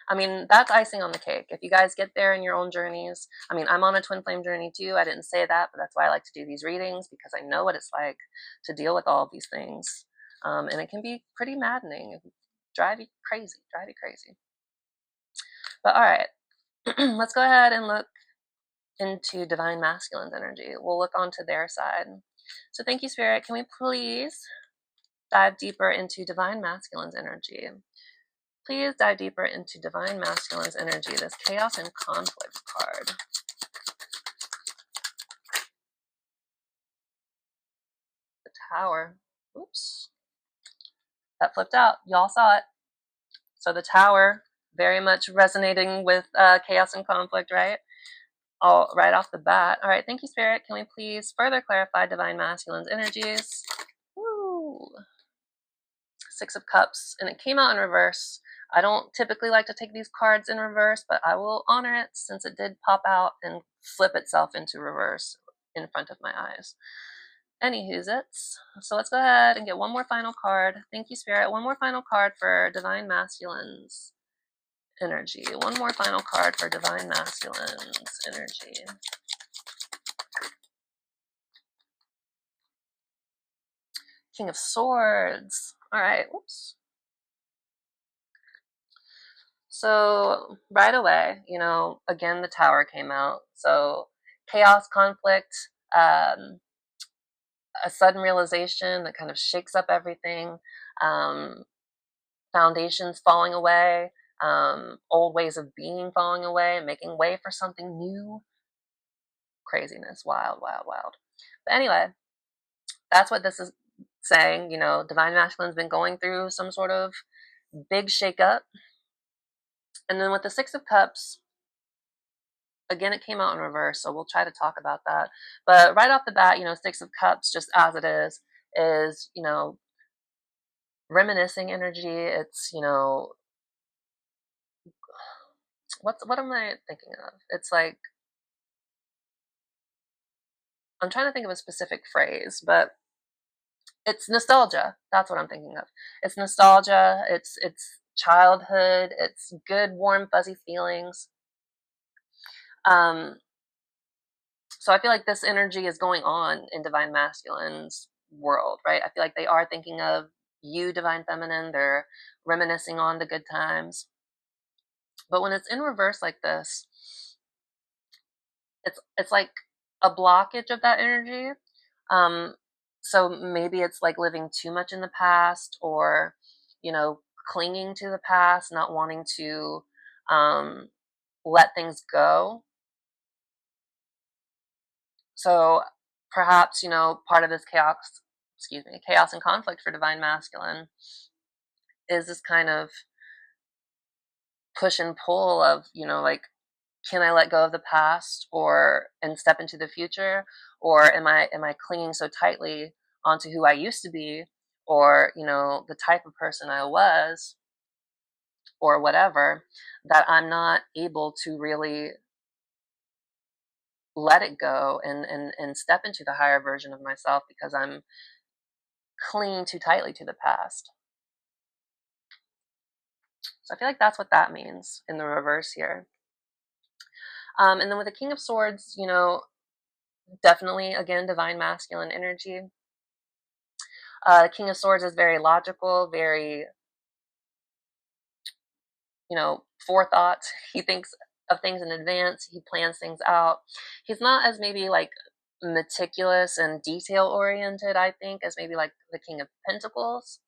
I mean, that's icing on the cake. If you guys get there in your own journeys, I mean, I'm on a twin flame journey too. I didn't say that, but that's why I like to do these readings, because I know what it's like to deal with all of these things. And it can be pretty maddening, drive you crazy, drive you crazy. But all right, let's go ahead and look into divine masculine's energy. We'll look onto their side. So thank you, Spirit. Can we please dive deeper into divine masculine's energy? Please dive deeper into divine masculine's energy, this chaos and conflict card. The Tower. Oops. That flipped out. Y'all saw it. So the Tower, very much resonating with chaos and conflict, right? All right off the bat. All right, thank you, Spirit. Can we please further clarify divine masculine's energies? Woo. Six of Cups, and it came out in reverse. I don't typically like to take these cards in reverse, but I will honor it since it did pop out and flip itself into reverse in front of my eyes. Anywho's it's. So let's go ahead and get one more final card. Thank you, Spirit. One more final card for Divine Masculine's energy. One more final card for Divine Masculine's energy. King of Swords. All right. Oops. So right away, again, the Tower came out. So chaos, conflict, a sudden realization that kind of shakes up everything, um, foundations falling away, old ways of being falling away, making way for something new. Craziness, wild, wild, wild. But anyway, that's what this is saying. Divine Masculine's been going through some sort of big shakeup. And then with the Six of Cups, again, it came out in reverse, so we'll try to talk about that. But right off the bat, Six of Cups, just as it is, reminiscing energy. It's, what am I thinking of? It's like, I'm trying to think of a specific phrase, but it's nostalgia. That's what I'm thinking of. It's nostalgia. It's childhood. It's good, warm, fuzzy feelings. Um, so I feel like this energy is going on in Divine Masculine's world, right? I feel like they are thinking of you, Divine Feminine. They're reminiscing on the good times. But when it's in reverse like this, it's like a blockage of that energy. Um, so maybe it's like living too much in the past, or clinging to the past, not wanting to um, let things go. So perhaps part of this chaos and conflict for divine masculine is this kind of push and pull of, like, can I let go of the past and step into the future, or am I clinging so tightly onto who I used to be, or the type of person I was, or whatever, that I'm not able to really let it go and step into the higher version of myself because I'm clinging too tightly to the past. So I feel like that's what that means in the reverse here. And then with the King of Swords, definitely, again, divine masculine energy. King of Swords is very logical, very, forethought. He thinks of things in advance. He plans things out. He's not as maybe like meticulous and detail oriented, I think, as maybe like the King of Pentacles.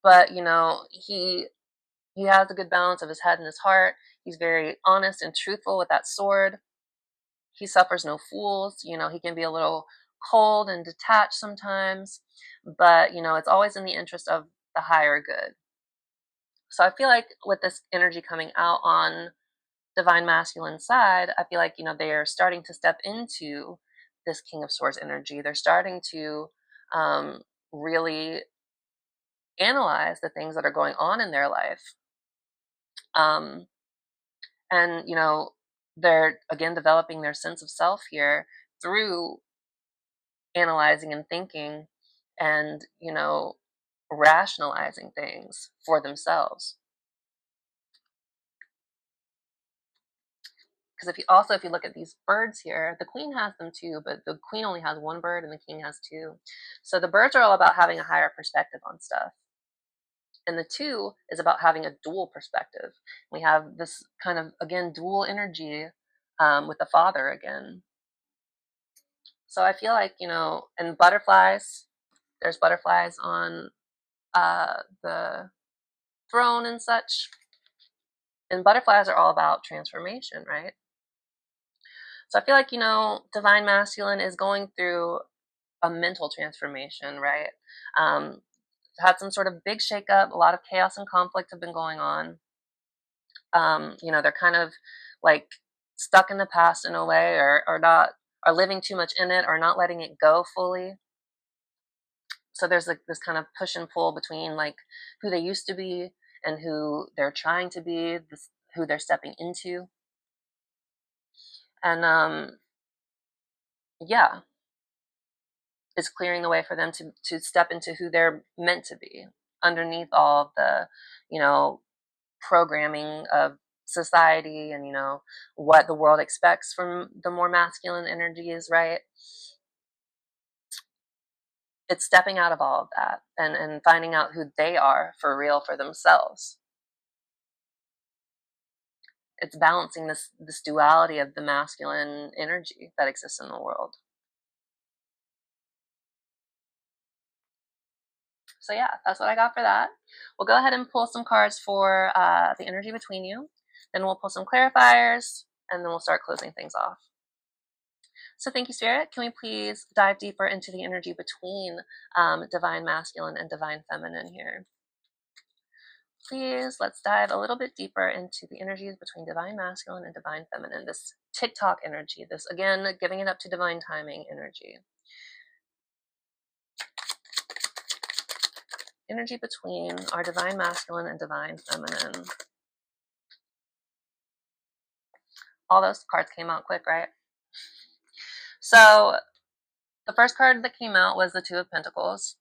But, he has a good balance of his head and his heart. He's very honest and truthful with that sword. He suffers no fools. He can be a little cold and detached sometimes, but, it's always in the interest of the higher good. So I feel like with this energy coming out on divine masculine side, I feel like, they're starting to step into this King of Swords energy. They're starting to really analyze the things that are going on in their life. And, they're, again, developing their sense of self here through analyzing and thinking and, rationalizing things for themselves. Because if you look at these birds here, the queen has them too, but the queen only has one bird and the king has two. So the birds are all about having a higher perspective on stuff. And the two is about having a dual perspective. We have this kind of, again, dual energy with the father again. So I feel like, and butterflies, there's butterflies on the throne and such. And butterflies are all about transformation, right? So I feel like, divine masculine is going through a mental transformation, right? Had some sort of big shakeup. A lot of chaos and conflict have been going on. They're kind of like stuck in the past in a way, or not, are living too much in it, or not letting it go fully. So there's like this kind of push and pull between like who they used to be and who they're trying to be, who they're stepping into. And yeah, it's clearing the way for them to step into who they're meant to be underneath all of the, programming of society and, what the world expects from the more masculine energies, right? It's stepping out of all of that and finding out who they are for real for themselves. It's balancing this duality of the masculine energy that exists in the world. So yeah, that's what I got for that. We'll go ahead and pull some cards for the energy between you. Then we'll pull some clarifiers, and then we'll start closing things off. So thank you, Spirit. Can we please dive deeper into the energy between divine masculine and divine feminine here? Please, let's dive a little bit deeper into the energies between divine masculine and divine feminine. This TikTok energy, this, again, giving it up to divine timing energy. Energy between our divine masculine and divine feminine. All those cards came out quick, right? So the first card that came out was the Two of Pentacles.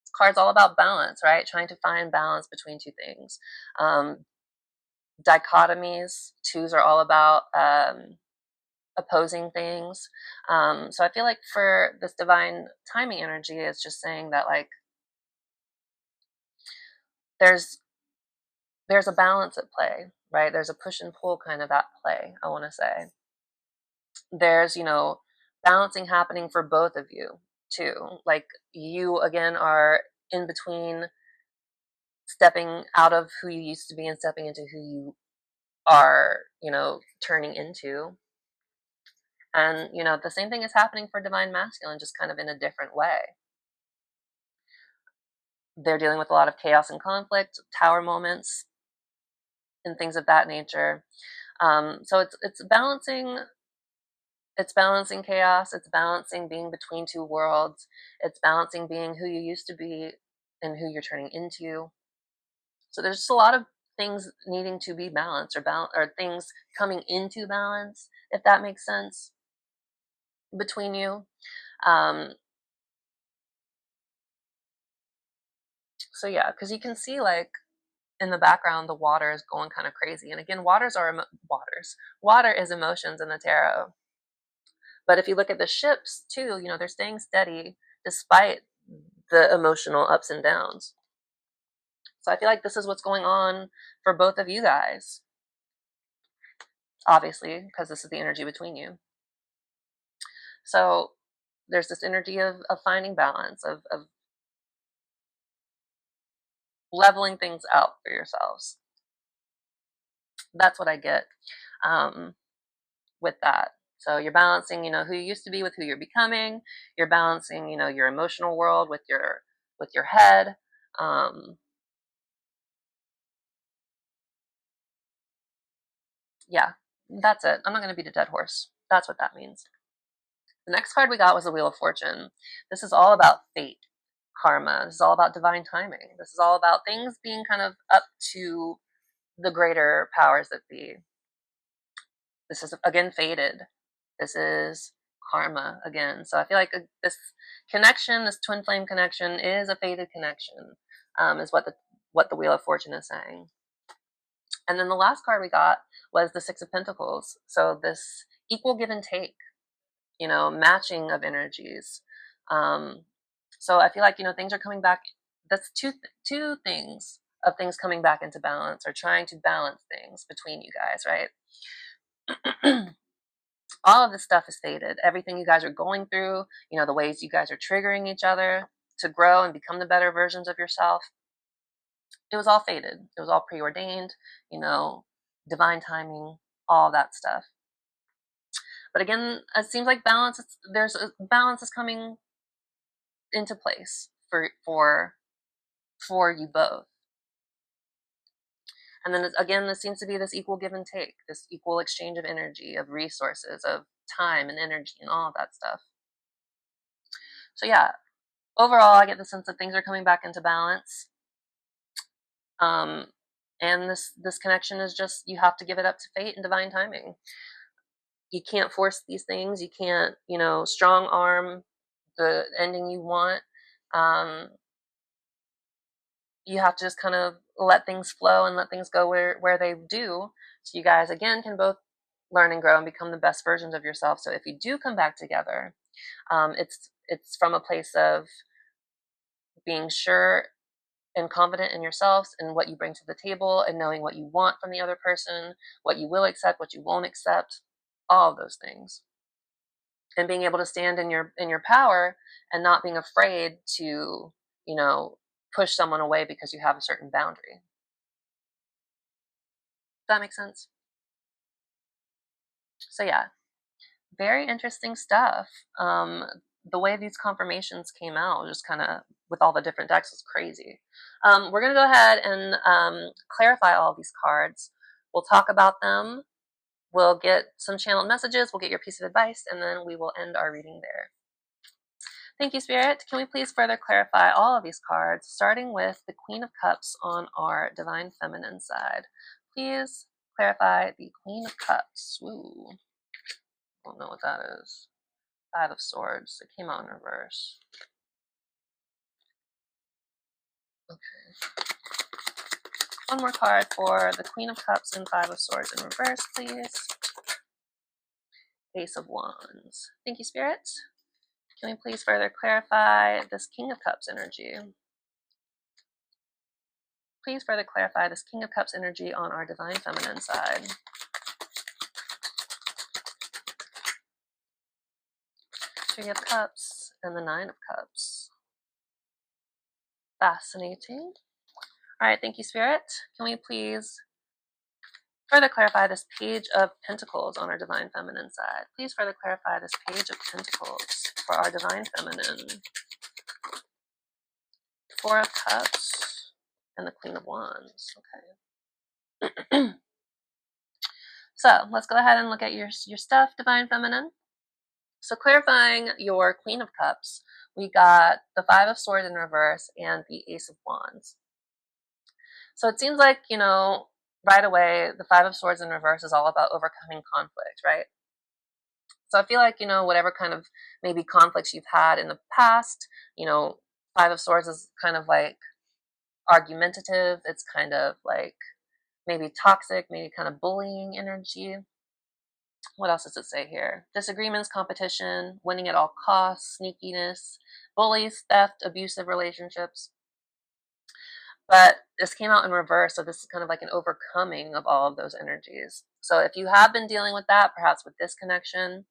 This card's all about balance, right? Trying to find balance between two things. Dichotomies. Twos are all about opposing things. So I feel like for this divine timing energy, it's just saying that like there's a balance at play, right? There's a push and pull kind of at play, I want to say. There's, balancing happening for both of you too. Like you, again, are in between stepping out of who you used to be and stepping into who you are, turning into. And, you know, the same thing is happening for divine masculine, just kind of in a different way. They're dealing with a lot of chaos and conflict, tower moments, and things of that nature. So it's balancing. It's balancing chaos. It's balancing being between two worlds. It's balancing being who you used to be and who you're turning into. So there's just a lot of things needing to be balanced, or things coming into balance, if that makes sense, between you. Um, so yeah, because you can see, like, in the background, the water is going kind of crazy. And again, water is emotions in the tarot. But if you look at the ships too, you know, they're staying steady despite the emotional ups and downs. So I feel like this is what's going on for both of you guys, obviously, because this is the energy between you. So there's this energy of finding balance, of leveling things out for yourselves. That's what I get with that. So you're balancing, you know, who you used to be with who you're becoming. You're balancing, you know, your emotional world with your head. Yeah, that's it. I'm not going to beat a dead horse. That's what that means. The next card we got was the Wheel of Fortune. This is all about fate, karma. This is all about divine timing. This is all about things being kind of up to the greater powers that be. This is, again, fated. This is karma again. So I feel like this connection, this twin flame connection, is a fated connection, is what the Wheel of Fortune is saying. And then the last card we got was the Six of Pentacles. So this equal give and take, you know, matching of energies. So I feel like, you know, things are coming back. That's two things of things coming back into balance, or trying to balance things between you guys, right? All of this stuff is fated. Everything you guys are going through, you know, the ways you guys are triggering each other to grow and become the better versions of yourself, it was all fated. It was all preordained, you know, divine timing, all that stuff. But again, it seems like there's a balance is coming into place for you both. And then again, there seems to be this equal give and take, this equal exchange of energy, of resources, of time and energy, and all of that stuff. So yeah, overall, I get the sense that things are coming back into balance. And this connection is just, you have to give it up to fate and divine timing. You can't force these things. You can't, you know, strong arm the ending you want. You have to just kind of let things flow and let things go where they do. So you guys, again, can both learn and grow and become the best versions of yourself. So if you do come back together, it's from a place of being sure and confident in yourselves and what you bring to the table, and knowing what you want from the other person, what you will accept, what you won't accept, all of those things. And being able to stand in your power, and not being afraid to, you know, push someone away because you have a certain boundary. Does that make sense? So yeah, very interesting stuff. The way these confirmations came out, just kind of with all the different decks, was crazy. We're going to go ahead and clarify all these cards. We'll talk about them. We'll get some channeled messages. We'll get your piece of advice, and then we will end our reading there. Thank you, Spirit. Can we please further clarify all of these cards, starting with the Queen of Cups on our Divine Feminine side? Please clarify the Queen of Cups. Ooh, I don't know what that is. Five of Swords. It came out in reverse. Okay. One more card for the Queen of Cups and Five of Swords in reverse, please. Ace of Wands. Thank you, Spirit. Can we please further clarify this King of Cups energy? Please further clarify this King of Cups energy on our Divine Feminine side. Three of Cups and the Nine of Cups. Fascinating. All right, thank you, Spirit. Can we please further clarify this Page of Pentacles on our Divine Feminine side. Please further clarify this Page of Pentacles for our Divine Feminine. Four of Cups and the Queen of Wands. Okay. So let's go ahead and look at your stuff, Divine Feminine. So clarifying your Queen of Cups, we got the Five of Swords in reverse and the Ace of Wands. So it seems like, you know, right away, the Five of Swords in reverse is all about overcoming conflict, right? So I feel like, you know, whatever kind of maybe conflicts you've had in the past, you know, Five of Swords is kind of like argumentative. It's kind of like maybe toxic, maybe kind of bullying energy. What else does it say here? Disagreements, competition, winning at all costs, sneakiness, bullies, theft, abusive relationships. But this came out in reverse, so this is kind of like an overcoming of all of those energies. So if you have been dealing with that, perhaps with this connection,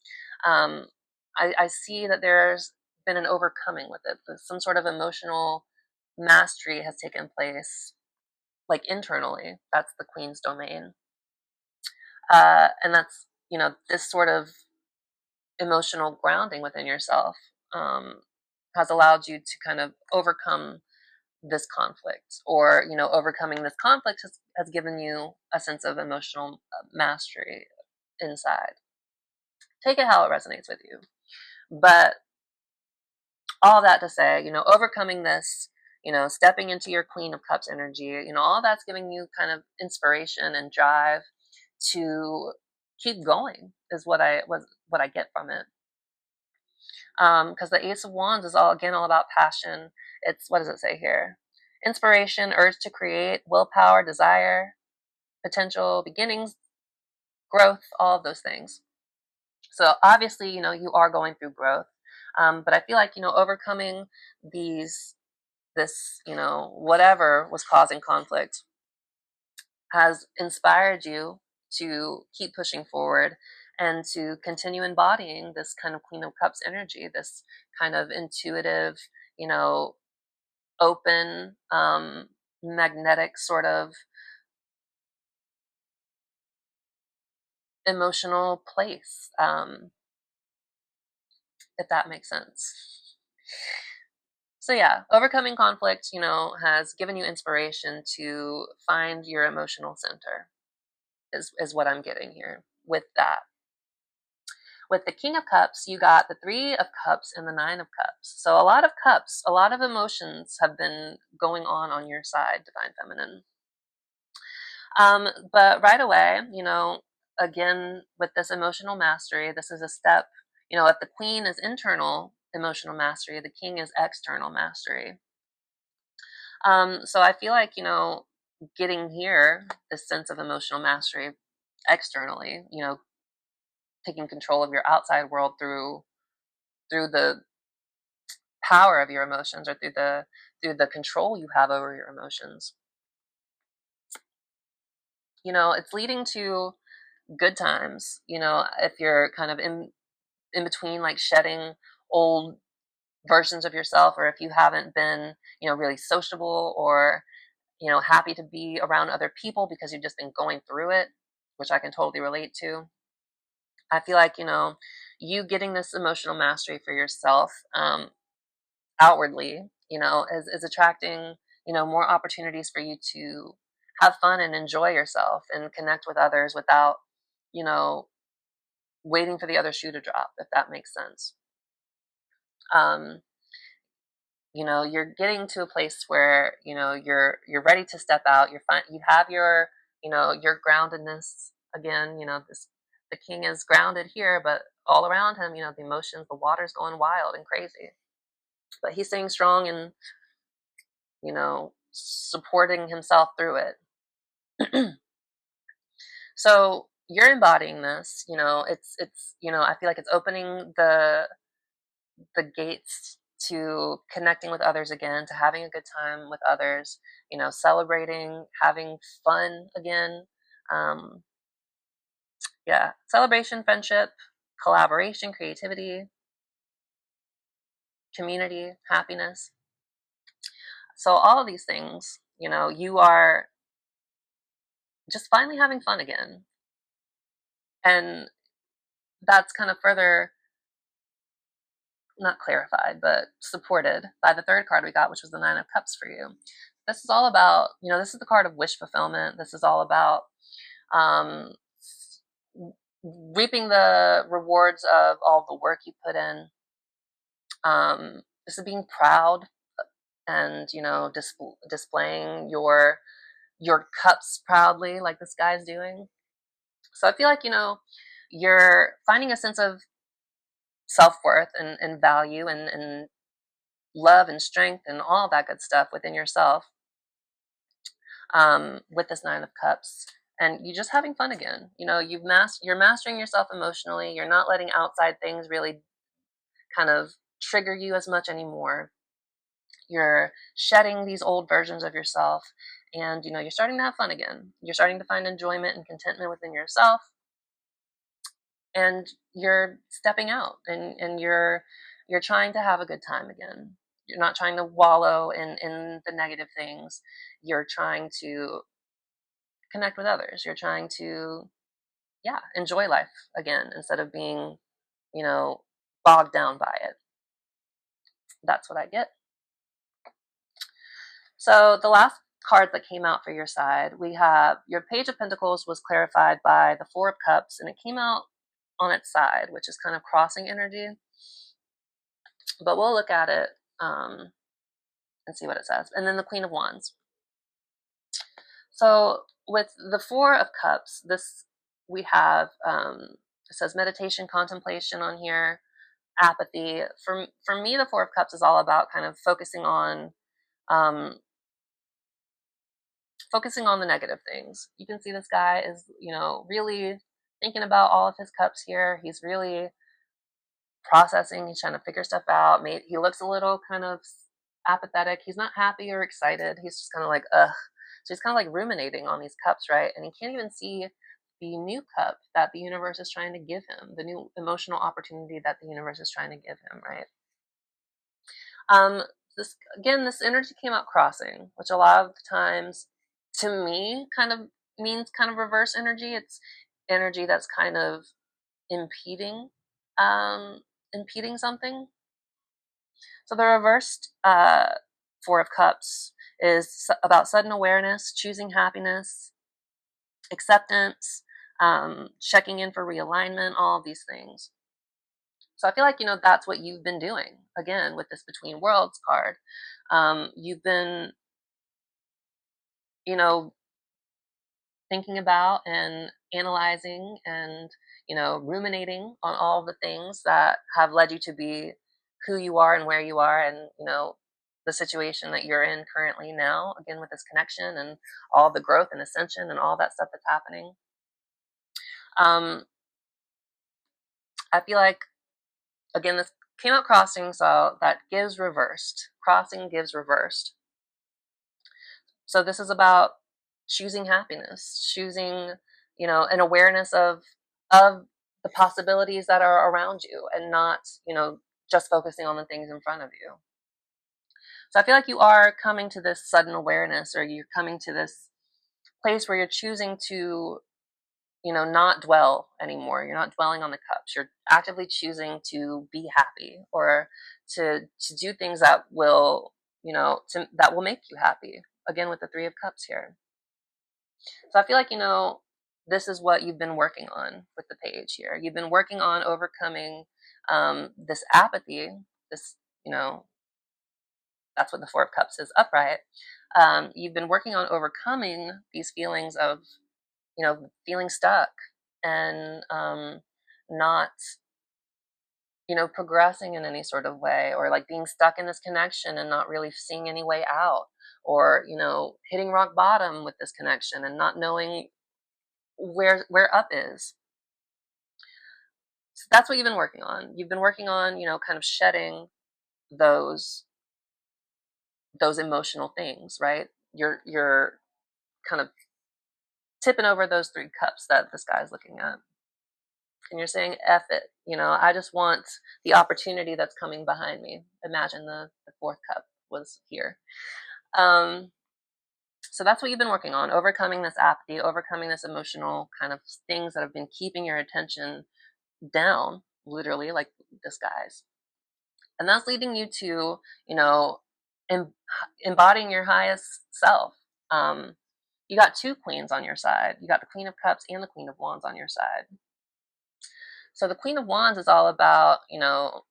I see that there's been an overcoming with it. Some sort of emotional mastery has taken place, like internally. That's the Queen's domain. And that's, you know, this sort of emotional grounding within yourself has allowed you to kind of overcome this conflict, or, you know, overcoming this conflict has given you a sense of emotional mastery inside. Take it how it resonates with you. But all that to say, you know, overcoming this, you know, stepping into your Queen of Cups energy, you know, all that's giving you kind of inspiration and drive to keep going is what I get from it. Because the Ace of Wands is all about passion. It's, what does it say here? Inspiration, urge to create, willpower, desire, potential, beginnings, growth, all of those things. So obviously, you know, you are going through growth. But I feel like, you know, overcoming this, you know, whatever was causing conflict has inspired you to keep pushing forward and to continue embodying this kind of Queen of Cups energy, this kind of intuitive, you know, open, magnetic sort of emotional place, if that makes sense. So yeah, overcoming conflict, you know, has given you inspiration to find your emotional center, is what I'm getting here with that. With the King of Cups, you got the Three of Cups and the Nine of Cups. So a lot of cups, a lot of emotions have been going on your side, Divine Feminine. But right away, you know, again, with this emotional mastery, this is a step, you know, if the Queen is internal emotional mastery, the King is external mastery. So I feel like, you know, getting here, this sense of emotional mastery externally, you know, taking control of your outside world through the power of your emotions, or through the control you have over your emotions. You know, it's leading to good times. You know, if you're kind of in between, like shedding old versions of yourself, or if you haven't been, you know, really sociable, or, you know, happy to be around other people because you've just been going through it, which I can totally relate to. I feel like, you know, you getting this emotional mastery for yourself, outwardly, you know, is attracting, you know, more opportunities for you to have fun and enjoy yourself and connect with others without, you know, waiting for the other shoe to drop, if that makes sense. Um, you know, you're getting to a place where, you know, you're ready to step out. You're fine. You have your, you know, your groundedness again. You know, the King is grounded here, but all around him, you know, the emotions, the water's going wild and crazy. But he's staying strong and, you know, supporting himself through it. So you're embodying this. You know, it's you know, I feel like it's opening the gates to connecting with others again, to having a good time with others, you know, celebrating, having fun again. Um, yeah, celebration, friendship, collaboration, creativity, community, happiness. So all of these things, you know, you are just finally having fun again. And that's kind of further, not clarified, but supported by the third card we got, which was the Nine of Cups for you. This is all about, this is the card of wish fulfillment. This is all about um, reaping the rewards of all the work you put in. This is being proud and, displaying your cups proudly, like this guy's doing. So I feel like, you're finding a sense of self-worth and value and love and strength and all that good stuff within yourself, with this Nine of Cups. And you're just having fun again. You're mastering yourself emotionally. You're not letting outside things really kind of trigger you as much anymore. You're shedding these old versions of yourself, and you're starting to have fun again. You're starting to find enjoyment and contentment within yourself, and you're stepping out, and you're trying to have a good time again. You're not trying to wallow in the negative things. You're trying to connect with others. You're trying to, yeah, enjoy life again instead of being, bogged down by it. That's what I get. So the last card that came out for your side, we have your Page of Pentacles was clarified by the Four of Cups, and it came out on its side, which is kind of crossing energy. But we'll look at it and see what it says. And then the Queen of Wands. So with the Four of Cups, this we have, it says meditation, contemplation on here, apathy. For me, the Four of Cups is all about kind of focusing on the negative things. You can see this guy is, really thinking about all of his cups here. He's really processing. He's trying to figure stuff out. He looks a little kind of apathetic. He's not happy or excited. He's just kind of like, ugh. So he's kind of like ruminating on these cups, right? And he can't even see the new cup that the universe is trying to give him, the new emotional opportunity that the universe is trying to give him, right? This energy came out crossing, which a lot of the times to me kind of means kind of reverse energy. It's energy that's kind of impeding something. So the reversed Four of Cups is about sudden awareness, choosing happiness, acceptance, checking in for realignment, all of these things. So I feel like, that's what you've been doing, again, with this Between Worlds card. You've been, thinking about and analyzing and, ruminating on all the things that have led you to be who you are and where you are, and, the situation that you're in currently now, again, with this connection and all the growth and ascension and all that stuff that's happening. I feel like, again, this came out crossing, so that gives reversed. Crossing gives reversed. So this is about choosing happiness, choosing, an awareness of the possibilities that are around you, and not, just focusing on the things in front of you. So I feel like you are coming to this sudden awareness, or you're coming to this place where you're choosing to, not dwell anymore. You're not dwelling on the cups. You're actively choosing to be happy, or to do things that will, that will make you happy. Again, with the Three of Cups here. So I feel like, this is what you've been working on with the page here. You've been working on overcoming this apathy, this, that's what the Four of Cups is, upright. You've been working on overcoming these feelings of, feeling stuck and not, progressing in any sort of way, or like being stuck in this connection and not really seeing any way out, or, hitting rock bottom with this connection and not knowing where up is. So that's what you've been working on. You've been working on, kind of shedding those emotional things, right? You're kind of tipping over those three cups that this guy's looking at. And you're saying, F it. I just want the opportunity that's coming behind me. Imagine the fourth cup was here. So that's what you've been working on, overcoming this apathy, overcoming this emotional kind of things that have been keeping your attention down, literally, like this guy's. And that's leading you to, you know, em- embodying your highest self. You got two queens on your side. You got the Queen of Cups and the Queen of Wands on your side. So the Queen of Wands is all about, you know,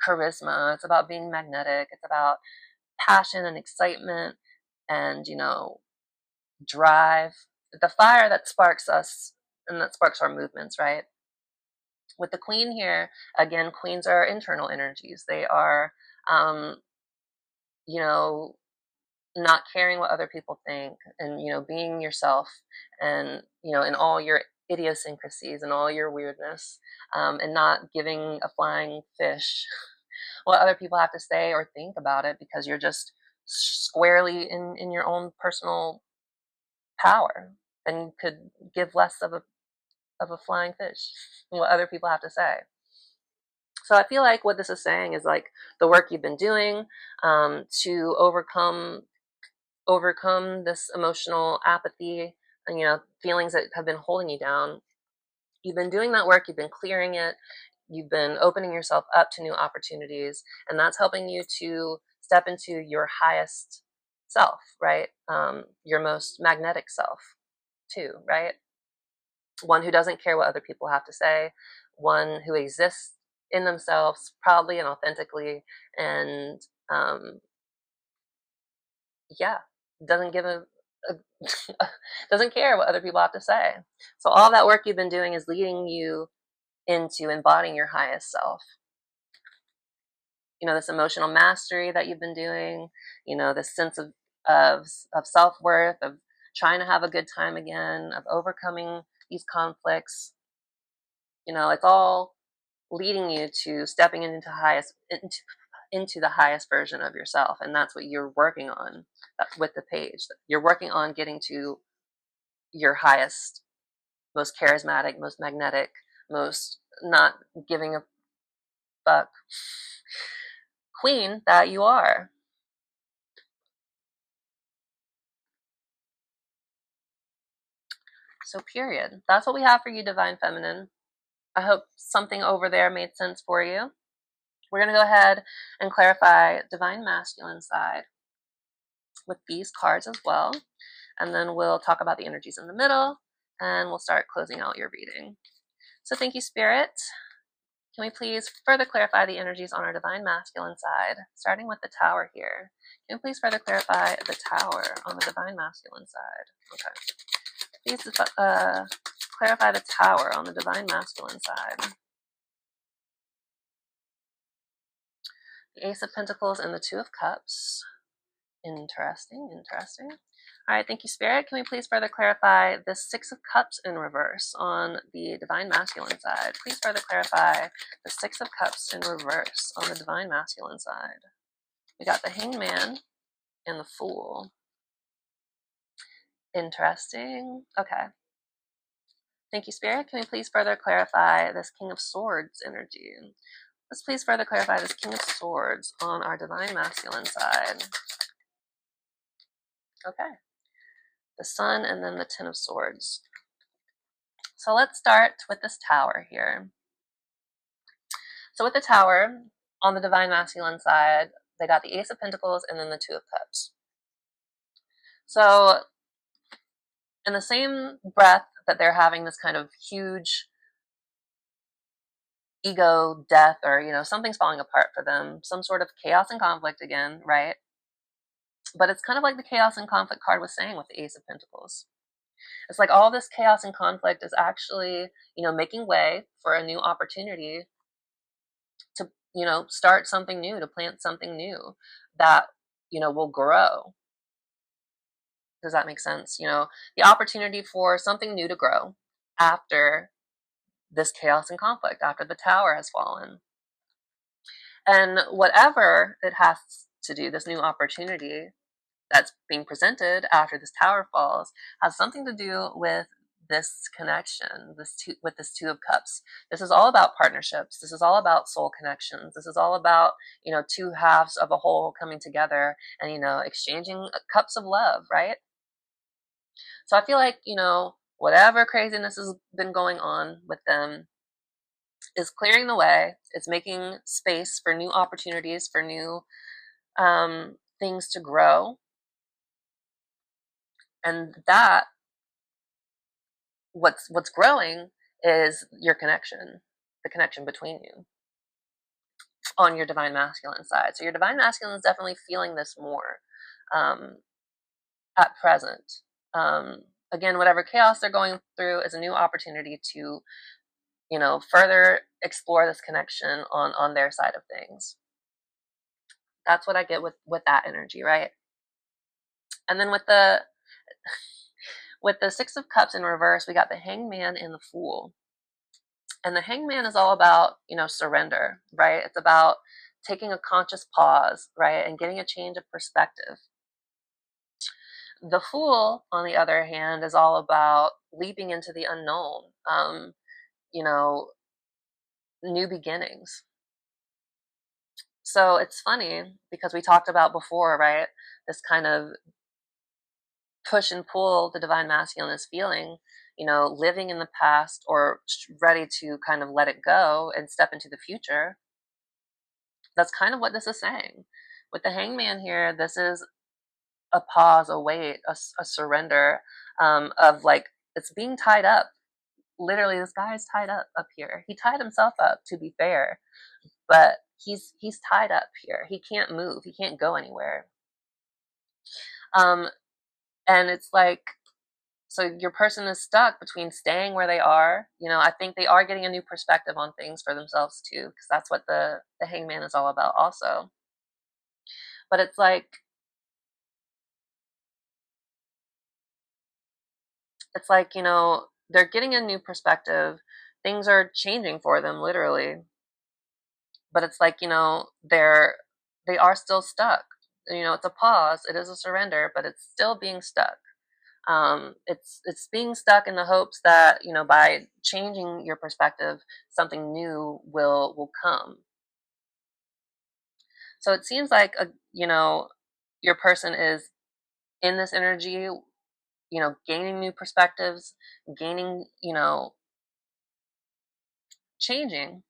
charisma. It's about being magnetic. It's about passion and excitement and, you know, drive. The fire that sparks us and that sparks our movements, right? With the Queen here, again, queens are internal energies. They are, um, you know, not caring what other people think and, you know, being yourself and, you know, in all your idiosyncrasies and all your weirdness, and not giving a flying fish what other people have to say or think about it because you're just squarely in your own personal power and you could give less of a flying fish what other people have to say. So I feel like what this is saying is like the work you've been doing, to overcome this emotional apathy and, you know, feelings that have been holding you down. You've been doing that work, you've been clearing it, you've been opening yourself up to new opportunities, and that's helping you to step into your highest self, right? Your most magnetic self too, right? One who doesn't care what other people have to say, one who exists in themselves proudly and authentically, and yeah, doesn't give a doesn't care what other people have to say. So all that work you've been doing is leading you into embodying your highest self. You know, this emotional mastery that you've been doing, you know, this sense of self-worth, of trying to have a good time again, of overcoming these conflicts. You know, it's all leading you to stepping into the highest version of yourself, and that's what you're working on with the page. You're working on getting to your highest, most charismatic, most magnetic, most not giving a fuck queen that you are. So period. That's what we have for you, Divine Feminine. I hope something over there made sense for you. We're going to go ahead and clarify Divine Masculine side with these cards as well. And then we'll talk about the energies in the middle and we'll start closing out your reading. So thank you, Spirit. Can we please further clarify the energies on our Divine Masculine side, starting with the Tower here? Can we please further clarify the Tower on the Divine Masculine side? Okay. Please clarify the Tower on the Divine Masculine side. The Ace of Pentacles and the Two of Cups. Interesting, interesting. All right, thank you, Spirit. Can we please further clarify the Six of Cups in reverse on the Divine Masculine side? Please further clarify the Six of Cups in reverse on the Divine Masculine side. We got the Hanged Man and the Fool. Interesting. Okay. Thank you, Spirit. Can we please further clarify this King of Swords energy? Let's please further clarify this King of Swords on our Divine Masculine side. Okay. The Sun and then the Ten of Swords. So let's start with this Tower here. So with the Tower, on the Divine Masculine side, they got the Ace of Pentacles and then the Two of Cups. So in the same breath that they're having this kind of huge ego death, or, you know, something's falling apart for them, some sort of chaos and conflict again, right? But it's kind of like the chaos and conflict card was saying with the Ace of Pentacles. It's like all this chaos and conflict is actually, you know, making way for a new opportunity to, you know, start something new, to plant something new that, you know, will grow. Does that make sense? You know, the opportunity for something new to grow after this chaos and conflict, after the Tower has fallen. And whatever it has to do, this new opportunity that's being presented after this Tower falls has something to do with this connection, with this Two of Cups. This is all about partnerships. This is all about soul connections. This is all about, you know, two halves of a whole coming together and, you know, exchanging cups of love, right? So I feel like, whatever craziness has been going on with them is clearing the way. It's making space for new opportunities, for new things to grow. And that what's growing is your connection, the connection between you on your divine masculine side. So your divine masculine is definitely feeling this more um, at present. Um, Again, whatever chaos they're going through is a new opportunity to, further explore this connection on their side of things. That's what I get with that energy, right? And then with the Six of Cups in reverse, we got the Hangman and the Fool. And the Hangman is all about, surrender, right? It's about taking a conscious pause, right? And getting a change of perspective. The Fool, on the other hand, is all about leaping into the unknown, you know, new beginnings. So it's funny because we talked about before, right? This kind of push and pull the divine masculine is feeling, living in the past or ready to kind of let it go and step into the future. That's kind of what this is saying. With the Hangman here, this is a pause, a wait, a surrender of like, it's being tied up. Literally, this guy is tied up here. He tied himself up, to be fair, but he's tied up here. He can't move. He can't go anywhere. And it's like, so your person is stuck between staying where they are. I think they are getting a new perspective on things for themselves too, because that's what the Hangman is all about also. But it's like, they're getting a new perspective. Things are changing for them, literally. But it's like, they are still stuck. It's a pause. It is a surrender, but it's still being stuck. It's being stuck in the hopes that, by changing your perspective, something new will come. So it seems like your person is in this energy, gaining new perspectives, gaining, changing,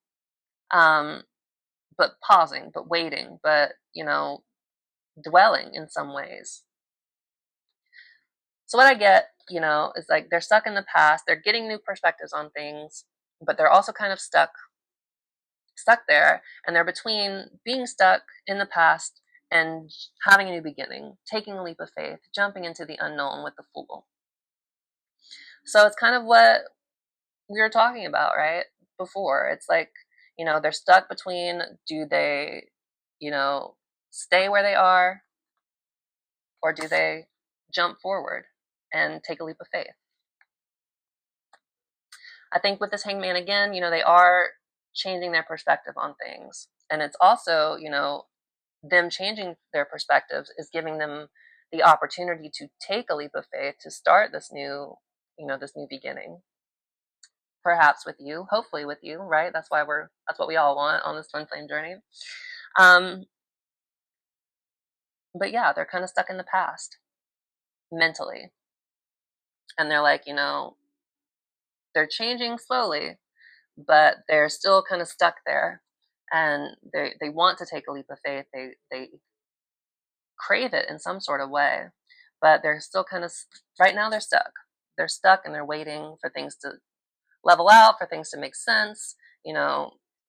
but pausing, but waiting, but dwelling in some ways. So what I get, is like they're stuck in the past, they're getting new perspectives on things, but they're also kind of stuck there, and they're between being stuck in the past and having a new beginning, taking a leap of faith, jumping into the unknown with the Fool. So it's kind of what we were talking about, right? Before. It's like, they're stuck between, do they, stay where they are, or do they jump forward and take a leap of faith? I think with this Hangman again, they are changing their perspective on things. And it's also, them changing their perspectives is giving them the opportunity to take a leap of faith to start this new, this new beginning. Perhaps with you, hopefully with you, right? That's what we all want on this twin flame journey. But yeah, they're kind of stuck in the past mentally. And they're like, they're changing slowly, but they're still kind of stuck there. And they want to take a leap of faith. They crave it in some sort of way, but they're still kind of, right now they're stuck. They're stuck and they're waiting for things to level out, for things to make sense,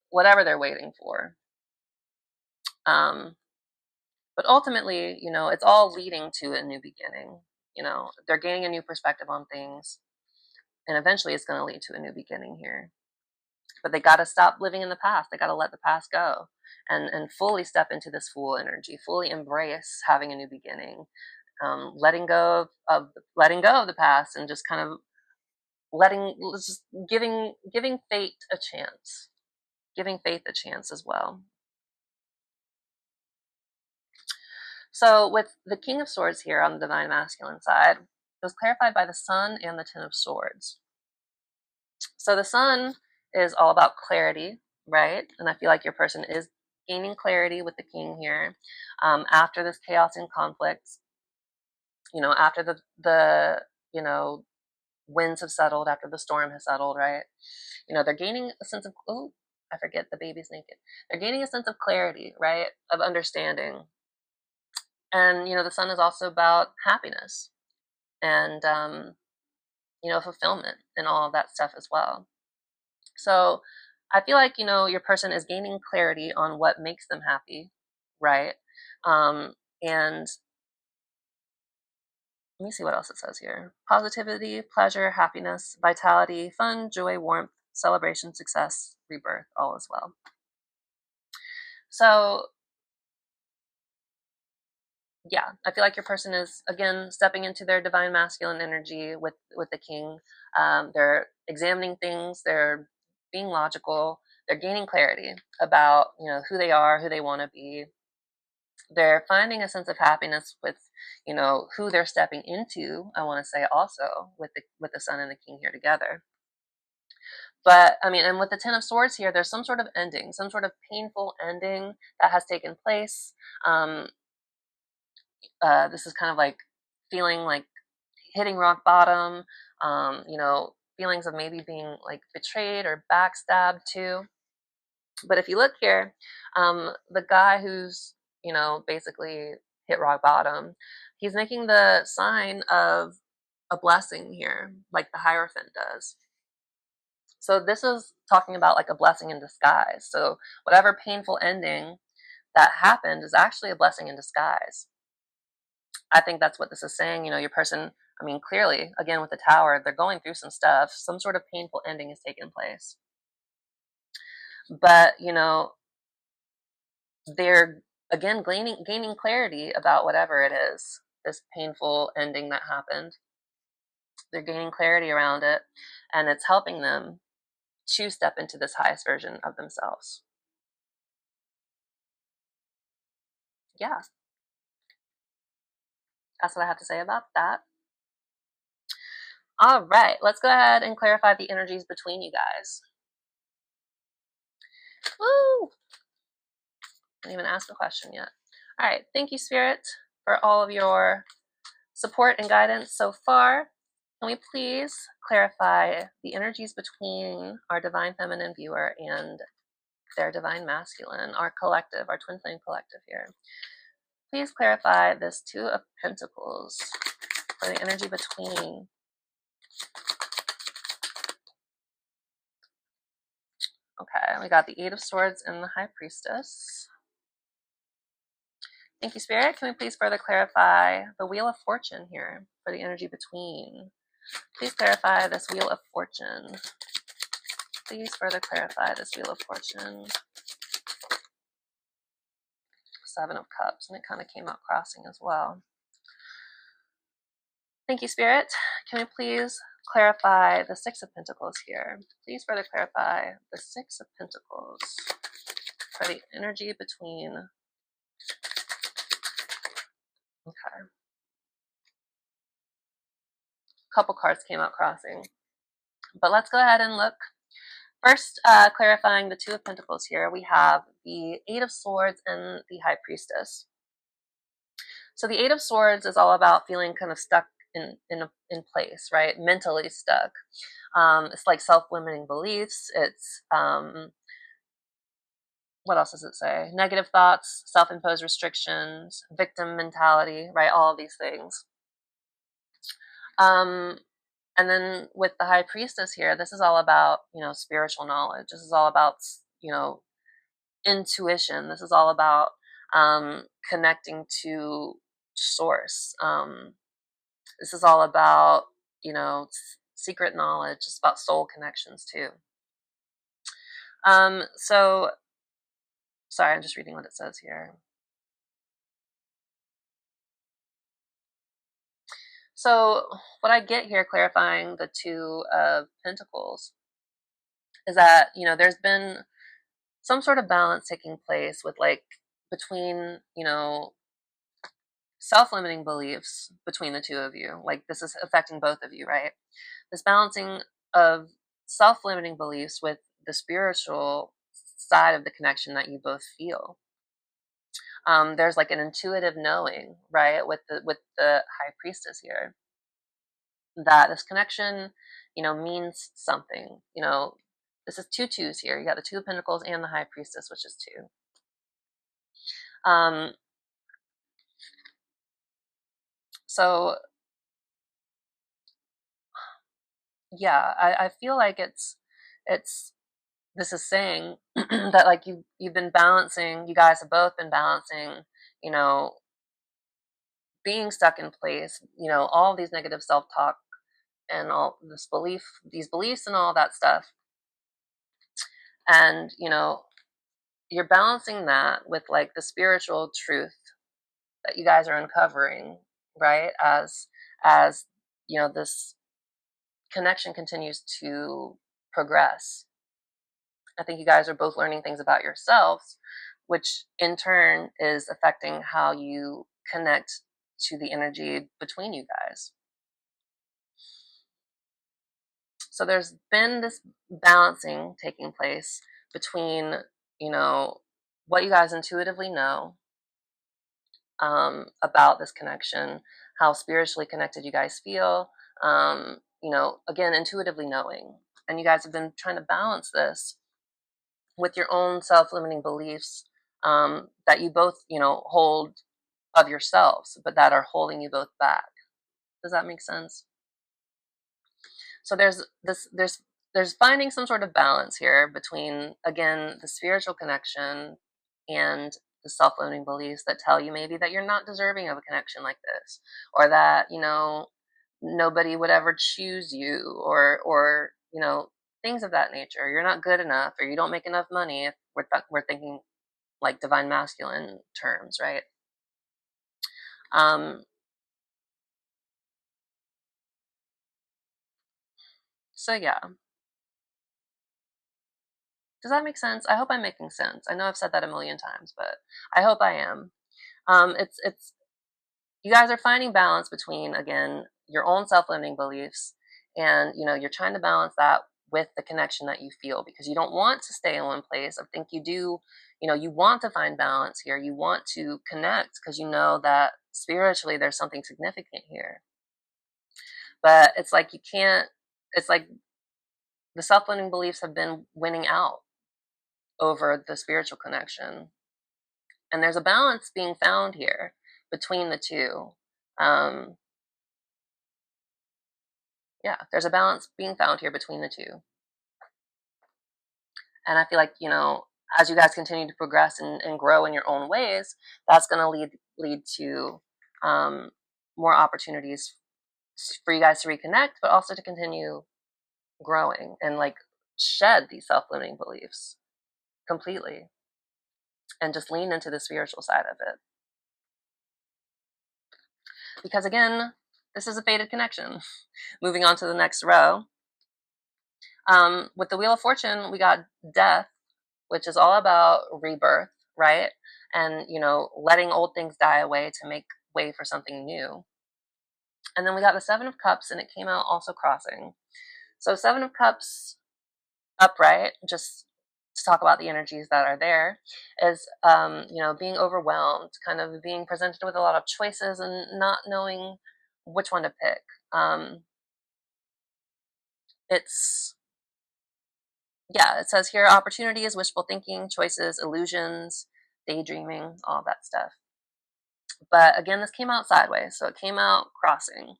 whatever they're waiting for. But ultimately, it's all leading to a new beginning. They're gaining a new perspective on things, and eventually it's going to lead to a new beginning here. But they got to stop living in the past. They got to let the past go and fully step into this Fool energy, fully embrace having a new beginning, letting go of the past, and just kind of giving fate a chance, giving faith a chance as well. So with the King of Swords here on the divine masculine side, it was clarified by the Sun and the Ten of Swords. So the Sun is all about clarity, right? And I feel like your person is gaining clarity with the King here after this chaos and conflict. After the you know, winds have settled, after the storm has settled, right? You know, they're gaining a sense of, oh, I forget the baby's naked. They're gaining a sense of clarity, right? Of understanding. And, you know, the sun is also about happiness and, you know, fulfillment and all of that stuff as well. So I feel like, you know, your person is gaining clarity on what makes them happy, right? And let me see what else it says here. Positivity, pleasure, happiness, vitality, fun, joy, warmth, celebration, success, rebirth, all as well. So yeah, I feel like your person is again stepping into their divine masculine energy with the king. They're examining things. They're being logical. They're gaining clarity about, you know, who they are, who they want to be. They're finding a sense of happiness with, you know, who they're stepping into. I want to say also with the sun and the king here together. But I mean, and with the Ten of Swords here, there's some sort of ending, some sort of painful ending that has taken place. Um, this is kind of like feeling like hitting rock bottom, you know, feelings of maybe being like betrayed or backstabbed too. But if you look here, the guy who's, you know, basically hit rock bottom, he's making the sign of a blessing here, like the Hierophant does. So this is talking about like a blessing in disguise. So whatever painful ending that happened is actually a blessing in disguise. I think that's what this is saying. You know, your person, I mean, clearly, again, with the tower, they're going through some stuff. Some sort of painful ending has taken place. But, you know, they're, again, gaining clarity about whatever it is, this painful ending that happened. They're gaining clarity around it, and it's helping them to step into this highest version of themselves. Yeah, that's what I have to say about that. All right, let's go ahead and clarify the energies between you guys. Woo! Didn't even ask the question yet. All right, thank you, Spirit, for all of your support and guidance so far. Can we please clarify the energies between our divine feminine viewer and their divine masculine, our collective, our twin flame collective here? Please clarify this Two of Pentacles for the energy between. Okay, we got the Eight of Swords and the High Priestess. Thank you, Spirit. Can we please further clarify the Wheel of Fortune here for the energy between? Please clarify this Wheel of Fortune. Please further clarify this Wheel of Fortune. Seven of Cups, and it kind of came out crossing as well. Thank you, Spirit. Can we please clarify the Six of Pentacles here? Please further clarify the Six of Pentacles for the energy between. Okay. A couple cards came out crossing. But let's go ahead and look. First, clarifying the Two of Pentacles here, we have the Eight of Swords and the High Priestess. So the Eight of Swords is all about feeling kind of stuck in place, right? Mentally stuck. It's like self-limiting beliefs. It's what else does it say? Negative thoughts, self-imposed restrictions, victim mentality, right? All of these things. And then with the High Priestess here, this is all about, you know, spiritual knowledge. This is all about, you know, intuition. This is all about connecting to source. This is all about, you know, secret knowledge. It's about soul connections too. So, sorry, I'm just reading what it says here. So what I get here clarifying the Two of Pentacles is that, you know, there's been some sort of balance taking place with like between, you know, self-limiting beliefs between the two of you. Like this is affecting both of you, right? This balancing of self-limiting beliefs with the spiritual side of the connection that you both feel. There's like an intuitive knowing, right, with the High Priestess here. that this connection, means something. This is two twos here. You got the Two of Pentacles and the High Priestess, which is two. So yeah, I feel like it's this is saying that like you've been balancing, you guys have both been balancing, you know, being stuck in place, all these negative self-talk and all these beliefs and all that stuff. And, you're balancing that with like the spiritual truth that you guys are uncovering, right? As, this connection continues to progress. I think you guys are both learning things about yourselves, which in turn is affecting how you connect to the energy between you guys. So there's been this balancing taking place between, what you guys intuitively know about this connection, how spiritually connected you guys feel, again, intuitively knowing. And you guys have been trying to balance this with your own self-limiting beliefs that you both, hold of yourselves, but that are holding you both back. Does that make sense? So there's finding some sort of balance here between, again, the spiritual connection and the self-limiting beliefs that tell you maybe that you're not deserving of a connection like this, or that nobody would ever choose you, or things of that nature. You're not good enough, or you don't make enough money. If we're thinking like divine masculine terms, right? So yeah, does that make sense? I hope I'm making sense. I know I've said that a million times, but I hope I am. It's you guys are finding balance between, again, your own self-limiting beliefs, and you're trying to balance that with the connection that you feel, because you don't want to stay in one place. I think you do, you want to find balance here. You want to connect because you know that spiritually there's something significant here. But it's like you can't. It's like the self-limiting beliefs have been winning out over the spiritual connection. And there's a balance being found here between the two. Yeah, there's a balance being found here between the two. And I feel like, as you guys continue to progress and grow in your own ways, that's going to lead to more opportunities for you guys to reconnect, but also to continue growing and like shed these self-limiting beliefs completely and just lean into the spiritual side of it. Because again, this is a fated connection. Moving on to the next row. With the Wheel of Fortune, we got Death, which is all about rebirth, right? And, letting old things die away to make way for something new. And then we got the Seven of Cups, and it came out also crossing. So Seven of Cups upright, just to talk about the energies that are there, is, being overwhelmed, kind of being presented with a lot of choices and not knowing which one to pick. It says here, opportunities, wishful thinking, choices, illusions, daydreaming, all that stuff. But again, this came out sideways, so it came out crossing.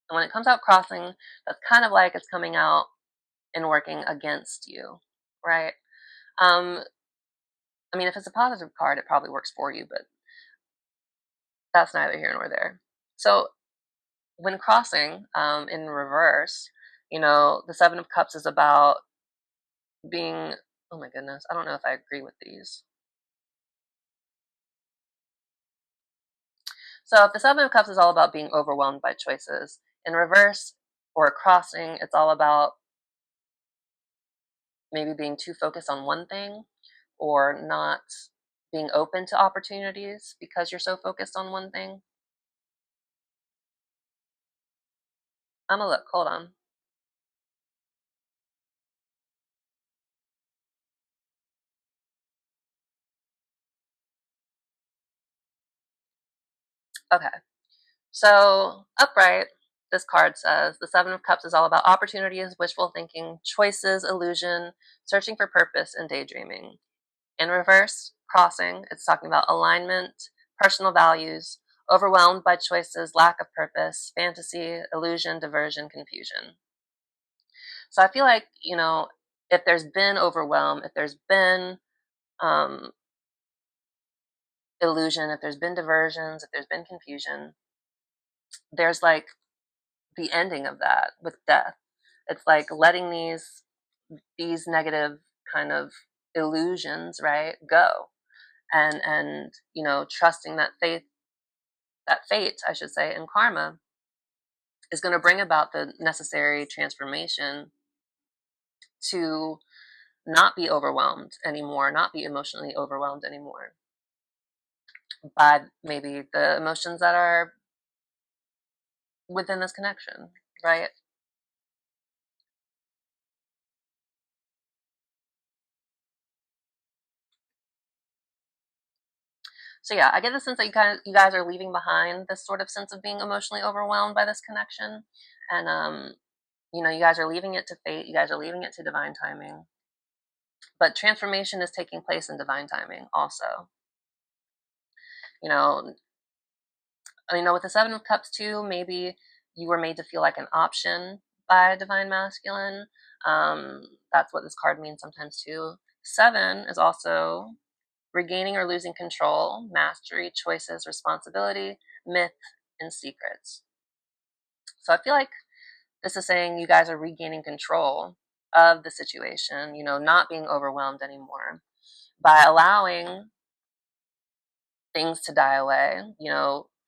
And when it comes out crossing, that's kind of like it's coming out and working against you, right? If it's a positive card, it probably works for you, but that's neither here nor there. So when crossing in reverse, the Seven of Cups is about being, oh my goodness, I don't know if I agree with these. So if the Seven of Cups is all about being overwhelmed by choices, in reverse or crossing, it's all about maybe being too focused on one thing or not being open to opportunities because you're so focused on one thing. I'm gonna look, hold on. Okay. So upright, this card says the Seven of Cups is all about opportunities, wishful thinking, choices, illusion, searching for purpose, and daydreaming. In reverse, crossing, it's talking about alignment, personal values, overwhelmed by choices, lack of purpose, fantasy, illusion, diversion, confusion. So I feel like, if there's been overwhelm, if there's been um, illusion, if there's been diversions, if there's been confusion, there's like the ending of that with death. It's like letting these negative kind of illusions, right, go, and trusting that fate, I should say, and karma is going to bring about the necessary transformation to not be overwhelmed anymore, not be emotionally overwhelmed anymore by maybe the emotions that are within this connection, right? So yeah, I get the sense that you guys are leaving behind this sort of sense of being emotionally overwhelmed by this connection, and you guys are leaving it to fate. You guys are leaving it to divine timing. But transformation is taking place in divine timing also. You know, with the Seven of Cups too, maybe you were made to feel like an option by divine masculine. That's what this card means sometimes too. Seven is also regaining or losing control, mastery, choices, responsibility, myth, and secrets. So I feel like this is saying you guys are regaining control of the situation, not being overwhelmed anymore by allowing things to die away,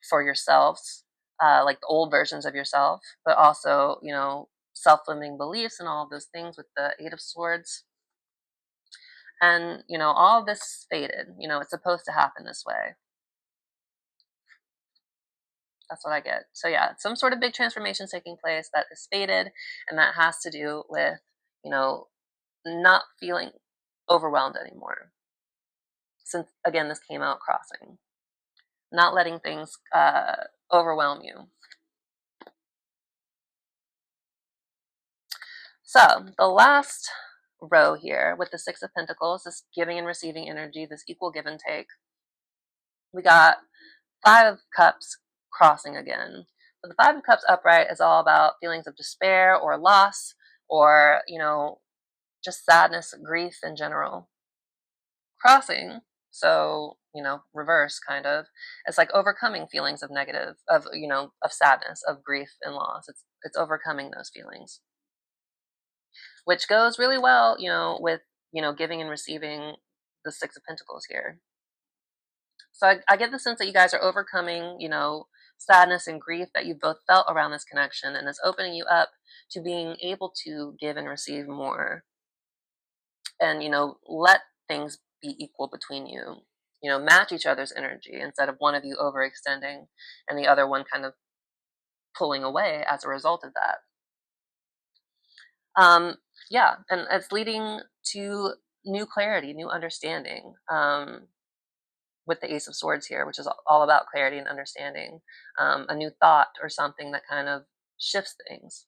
for yourselves, like the old versions of yourself, but also, self-limiting beliefs and all of those things with the Eight of Swords. And, all of this is fated. It's supposed to happen this way. That's what I get. So yeah, some sort of big transformation taking place that is fated, and that has to do with, you know, not feeling overwhelmed anymore. Since again, this came out crossing, not letting things overwhelm you. So the last row here with the Six of Pentacles, this giving and receiving energy, this equal give and take. We got Five of Cups crossing again. So the Five of Cups upright is all about feelings of despair or loss, or just sadness, grief in general. Crossing, so reverse kind of, it's like overcoming feelings of negative, of sadness, of grief and loss. It's overcoming those feelings, which goes really well, with giving and receiving the Six of Pentacles here. So I get the sense that you guys are overcoming, sadness and grief that you've both felt around this connection, and it's opening you up to being able to give and receive more, and let things be equal between you. Match each other's energy instead of one of you overextending and the other one kind of pulling away as a result of that. Yeah, and it's leading to new clarity, new understanding. With the Ace of Swords here, which is all about clarity and understanding, a new thought or something that kind of shifts things.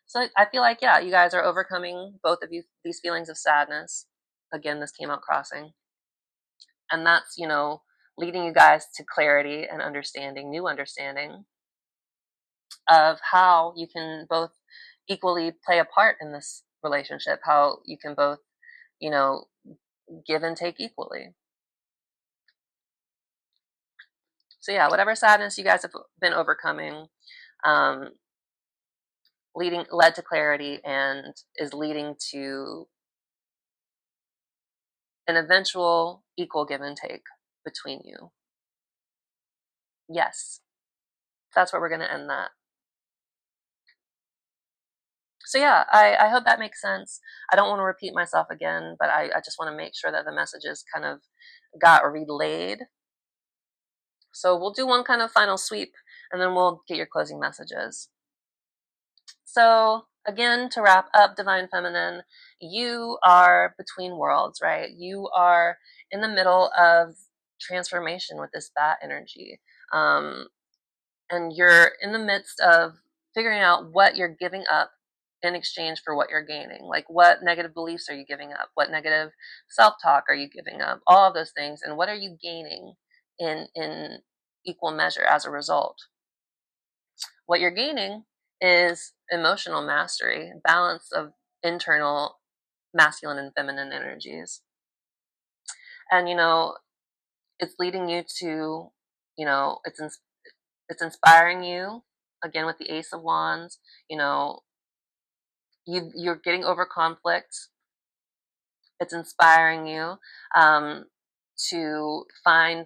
So I feel like, yeah, you guys are overcoming, both of you, these feelings of sadness. Again, this came out crossing. And that's, leading you guys to clarity and understanding, new understanding of how you can both equally play a part in this relationship, how you can both, you know, give and take equally. So yeah, whatever sadness you guys have been overcoming, um, led to clarity and is leading to an eventual equal give and take between you. Yes, that's where we're going to end that. So yeah, I hope that makes sense. I don't want to repeat myself again, but I just want to make sure that the messages kind of got relayed. So we'll do one kind of final sweep, and then we'll get your closing messages. So again, to wrap up, Divine Feminine, you are between worlds, right? You are in the middle of transformation with this bat energy. and you're in the midst of figuring out what you're giving up in exchange for what you're gaining. Like, what negative beliefs are you giving up? What negative self-talk are you giving up? All of those things, and what are you gaining in equal measure as a result? What you're gaining is emotional mastery, balance of internal masculine and feminine energies. And it's leading you to, it's inspiring you, again with the Ace of Wands. You're getting over conflict. It's inspiring you um, to find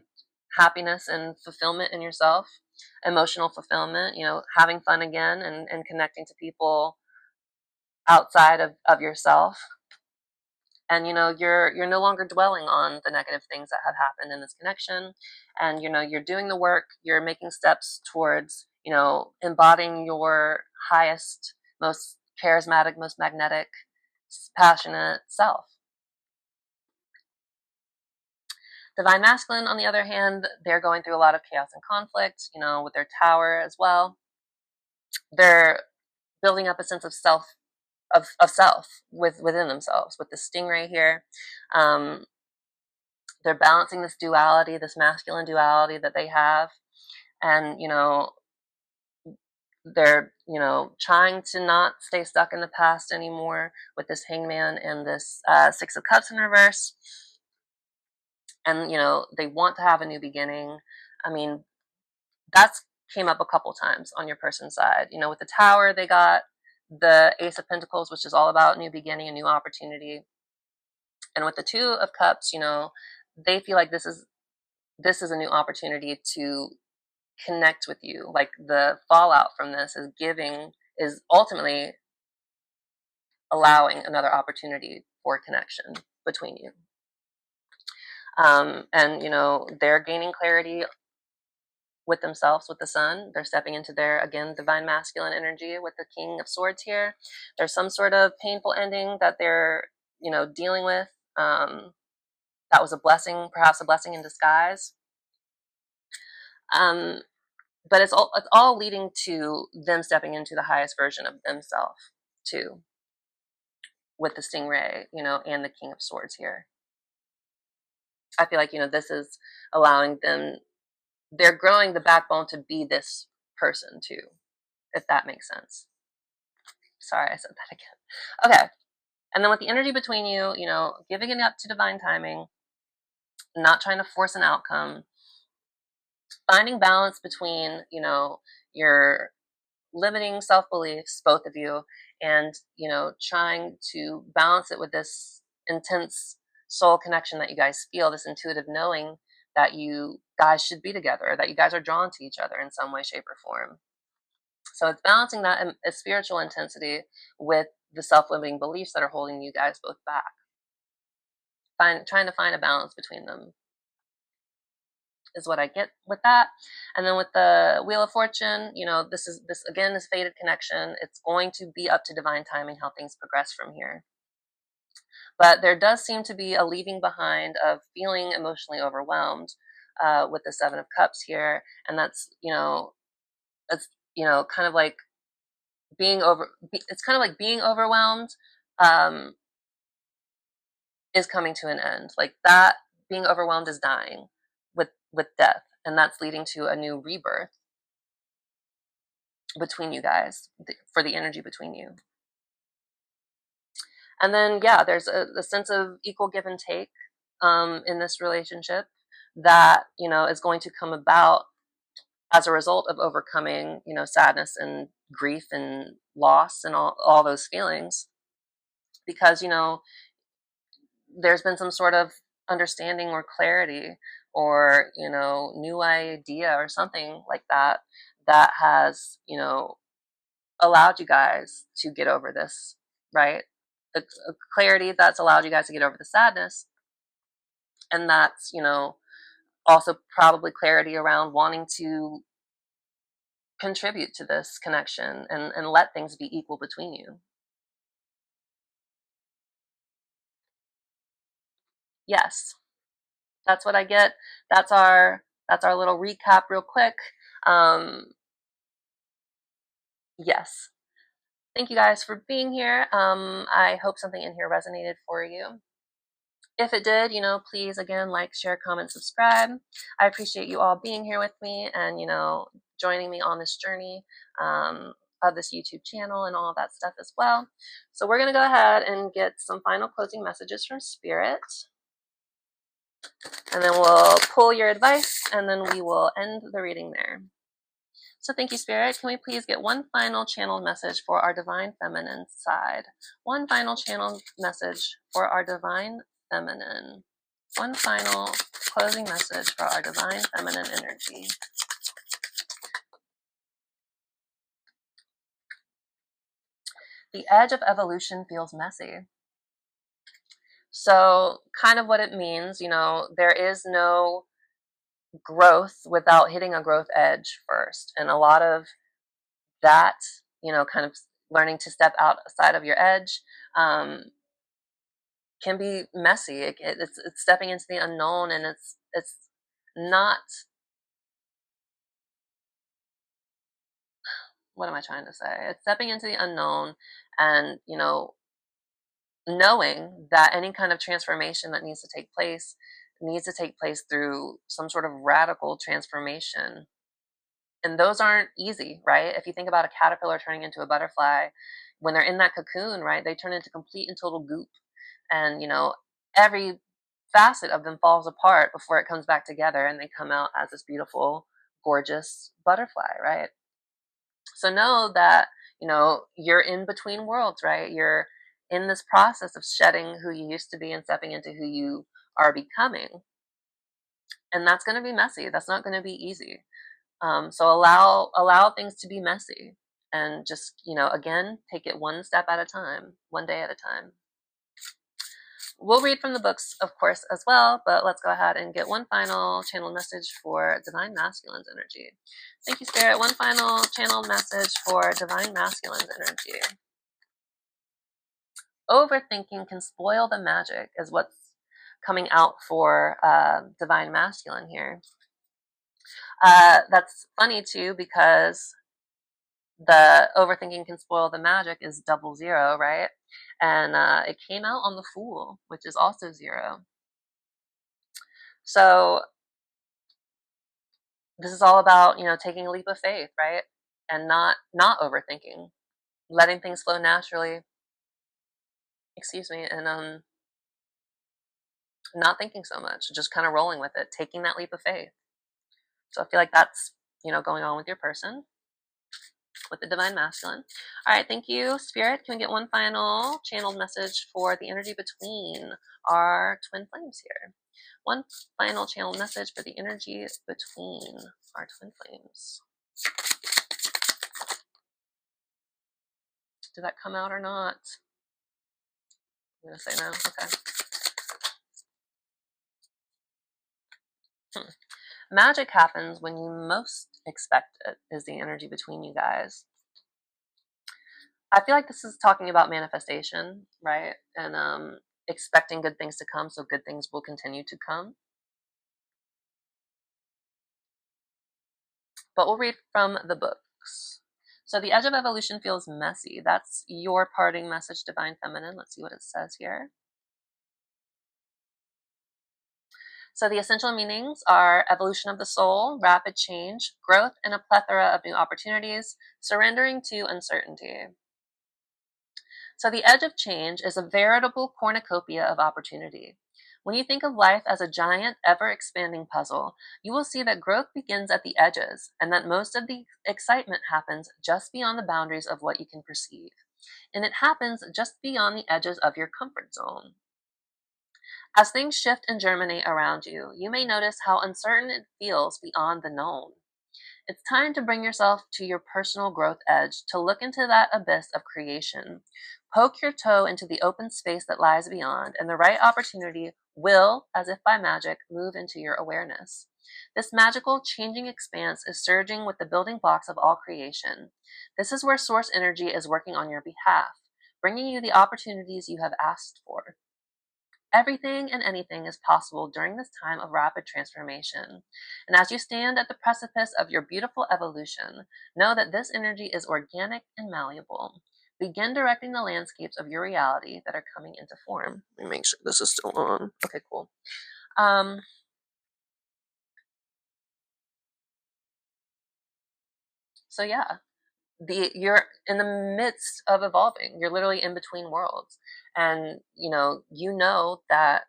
happiness and fulfillment in yourself, emotional fulfillment, having fun again, and connecting to people outside of yourself. And you're no longer dwelling on the negative things that have happened in this connection, and you're doing the work. You're making steps towards embodying your highest, most charismatic, most magnetic, passionate self. Divine masculine, on the other hand, they're going through a lot of chaos and conflict, with their tower as well. They're building up a sense of self, of self within themselves with the stingray here. They're balancing this duality, this masculine duality that they have, and they're trying to not stay stuck in the past anymore with this Hangman and this Six of Cups in reverse. And they want to have a new beginning. I mean, that's came up a couple times on your person's side. With the Tower, they got the Ace of Pentacles, which is all about new beginning, a new opportunity. And with the Two of Cups, they feel like this is a new opportunity to connect with you. Like, the fallout from this is ultimately allowing another opportunity for connection between you. And they're gaining clarity with themselves with the Sun. They're stepping into their, again, divine masculine energy with the King of Swords here. There's some sort of painful ending that they're dealing with. That was a blessing, perhaps a blessing in disguise. But it's all leading to them stepping into the highest version of themselves too, with the Stingray, and the King of Swords here. I feel like this is allowing them. They're growing the backbone to be this person too, if that makes sense. Sorry, I said that again. Okay. And then with the energy between you, giving it up to divine timing, not trying to force an outcome, finding balance between, your limiting self-beliefs, both of you, and, trying to balance it with this intense soul connection that you guys feel, this intuitive knowing that you guys should be together, that you guys are drawn to each other in some way, shape, or form. So it's balancing that spiritual intensity with the self-limiting beliefs that are holding you guys both back. Trying to find a balance between them is what I get with that. And then with the Wheel of Fortune, this again is fated connection. It's going to be up to divine timing how things progress from here. But there does seem to be a leaving behind of feeling emotionally overwhelmed with the Seven of Cups here, and that's it's kind of like being over. It's kind of like being overwhelmed is coming to an end. Like, that being overwhelmed is dying with death, and that's leading to a new rebirth between you guys, for the energy between you. And then, yeah, there's a sense of equal give and take in this relationship that is going to come about as a result of overcoming sadness and grief and loss and all those feelings, because there's been some sort of understanding or clarity or new idea or something like that that has allowed you guys to get over this, right? A clarity that's allowed you guys to get over the sadness, and that's also probably clarity around wanting to contribute to this connection and let things be equal between you. Yes, that's what I get. That's our little recap real quick. Yes. Thank you guys for being here. I hope something in here resonated for you. If it did, please again, like, share, comment, subscribe. I appreciate you all being here with me and, joining me on this journey of this YouTube channel and all of that stuff as well. So we're going to go ahead and get some final closing messages from Spirit. And then we'll pull your advice and then we will end the reading there. So thank you, Spirit. Can we please get one final channeled message for our Divine Feminine side? One final channeled message for our Divine Feminine. One final closing message for our Divine Feminine energy. The edge of evolution feels messy. So kind of what it means, there is no growth without hitting a growth edge first. And a lot of that, kind of learning to step outside of your edge can be messy. It's stepping into the unknown, and it's not, what am I trying to say? It's stepping into the unknown and, knowing that any kind of transformation that needs to take place through some sort of radical transformation. And those aren't easy, right? If you think about a caterpillar turning into a butterfly, when they're in that cocoon, right, they turn into complete and total goop. And, every facet of them falls apart before it comes back together and they come out as this beautiful, gorgeous butterfly, right? So know that, you're in between worlds, right? You're in this process of shedding who you used to be and stepping into who you are becoming. And that's going to be messy. That's not going to be easy. So allow things to be messy and just, again, take it one step at a time, one day at a time. We'll read from the books, of course, as well, but let's go ahead and get one final channeled message for Divine Masculine's energy. Thank you, Spirit. One final channeled message for Divine Masculine's energy. Overthinking can spoil the magic is what's coming out for Divine Masculine here. That's funny, too, because the overthinking can spoil the magic is 00, right? And it came out on the Fool, which is also 0. So this is all about, taking a leap of faith, right? And not overthinking, letting things flow naturally. Excuse me, and not thinking so much, just kind of rolling with it, taking that leap of faith. So I feel like that's, going on with your person, with the Divine Masculine. All right, thank you, Spirit. Can we get one final channeled message for the energy between our twin flames here? One final channeled message for the energy between our twin flames. Did that come out or not? I'm going to say no. Okay. Magic happens when you most expect it, is the energy between you guys. I feel like this is talking about manifestation, right? And expecting good things to come, so good things will continue to come. But we'll read from the books. So the edge of evolution feels messy. That's your parting message, Divine Feminine. Let's see what it says here. So the essential meanings are evolution of the soul, rapid change, growth, and a plethora of new opportunities, surrendering to uncertainty. So the edge of change is a veritable cornucopia of opportunity. When you think of life as a giant, ever-expanding puzzle, you will see that growth begins at the edges, and that most of the excitement happens just beyond the boundaries of what you can perceive. And it happens just beyond the edges of your comfort zone. As things shift and germinate around you, you may notice how uncertain it feels beyond the known. It's time to bring yourself to your personal growth edge, to look into that abyss of creation. Poke your toe into the open space that lies beyond, and the right opportunity will, as if by magic, move into your awareness. This magical, changing expanse is surging with the building blocks of all creation. This is where source energy is working on your behalf, bringing you the opportunities you have asked for. Everything and anything is possible during this time of rapid transformation. And as you stand at the precipice of your beautiful evolution, know that this energy is organic and malleable. Begin directing the landscapes of your reality that are coming into form. Let me make sure this is still on. Okay, cool. So yeah, you're in the midst of evolving. You're literally in between worlds, and you know that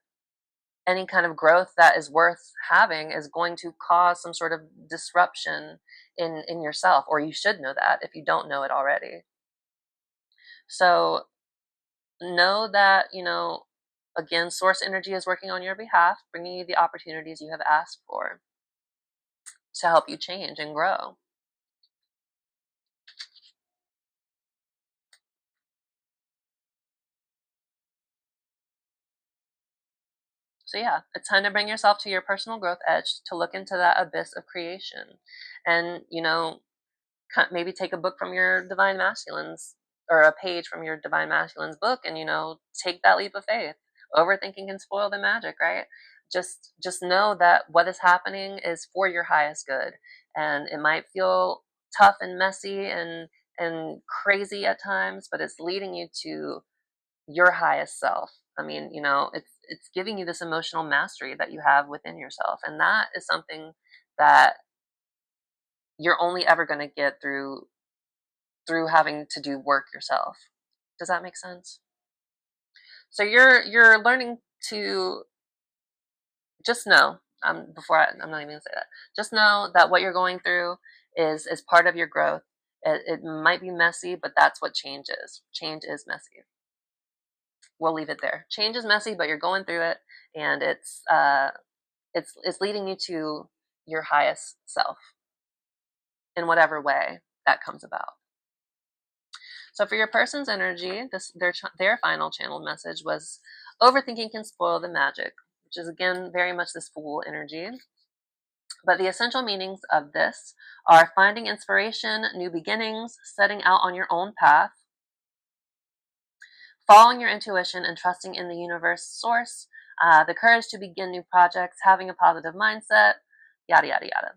any kind of growth that is worth having is going to cause some sort of disruption in yourself, or you should know that if you don't know it already. So know that, again, source energy is working on your behalf, bringing you the opportunities you have asked for to help you change and grow. So yeah, it's time to bring yourself to your personal growth edge, to look into that abyss of creation. And, maybe take a book from your divine masculines, or a page from your divine masculine's book, and take that leap of faith. Overthinking can spoil the magic, right? Just know that what is happening is for your highest good, and it might feel tough and messy and crazy at times, but it's leading you to your highest self. I mean, it's giving you this emotional mastery that you have within yourself, and that is something that you're only ever going to get through having to do work yourself. Does that make sense? So you're learning to just know. I'm not even gonna say that. Just know that what you're going through is part of your growth. It might be messy, but that's what change is. Change is messy. We'll leave it there. Change is messy, but you're going through it, and it's leading you to your highest self in whatever way that comes about. So for your person's energy, their final channeled message was, overthinking can spoil the magic, which is again very much this Fool energy. But the essential meanings of this are finding inspiration, new beginnings, setting out on your own path, following your intuition and trusting in the universe source, the courage to begin new projects, having a positive mindset, yada, yada, yada.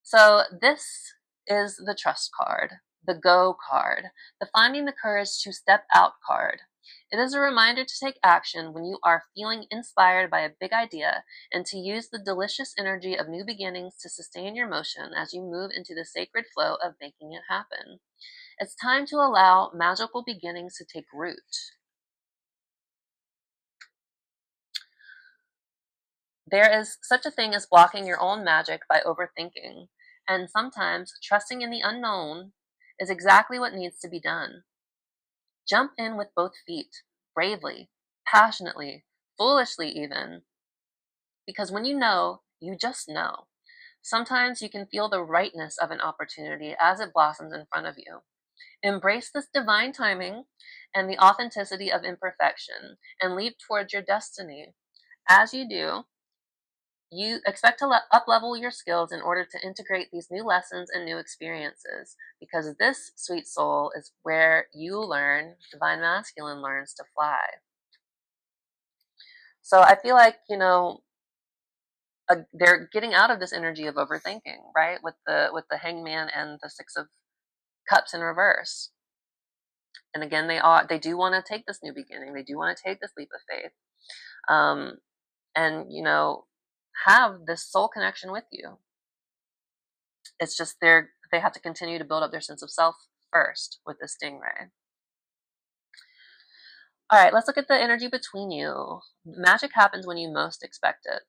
So this is the trust card, the go card, the finding the courage to step out card. It is a reminder to take action when you are feeling inspired by a big idea, and to use the delicious energy of new beginnings to sustain your motion as you move into the sacred flow of making it happen. It's time to allow magical beginnings to take root. There is such a thing as blocking your own magic by overthinking, and sometimes trusting in the unknown is exactly what needs to be done. Jump in with both feet, bravely, passionately, foolishly even, because when you just know. Sometimes you can feel the rightness of an opportunity as it blossoms in front of you. Embrace this divine timing and the authenticity of imperfection, and leap towards your destiny. As you do, you expect to up-level your skills in order to integrate these new lessons and new experiences, because this, sweet soul, is where you learn, divine masculine learns to fly. So I feel like, they're getting out of this energy of overthinking, right? With the hangman and the Six of Cups in reverse. And again, they do want to take this new beginning. They do want to take this leap of faith. And have this soul connection with you. It's just they have to continue to build up their sense of self first with this stingray. All right, let's look at the energy between you. Magic happens when you most expect it.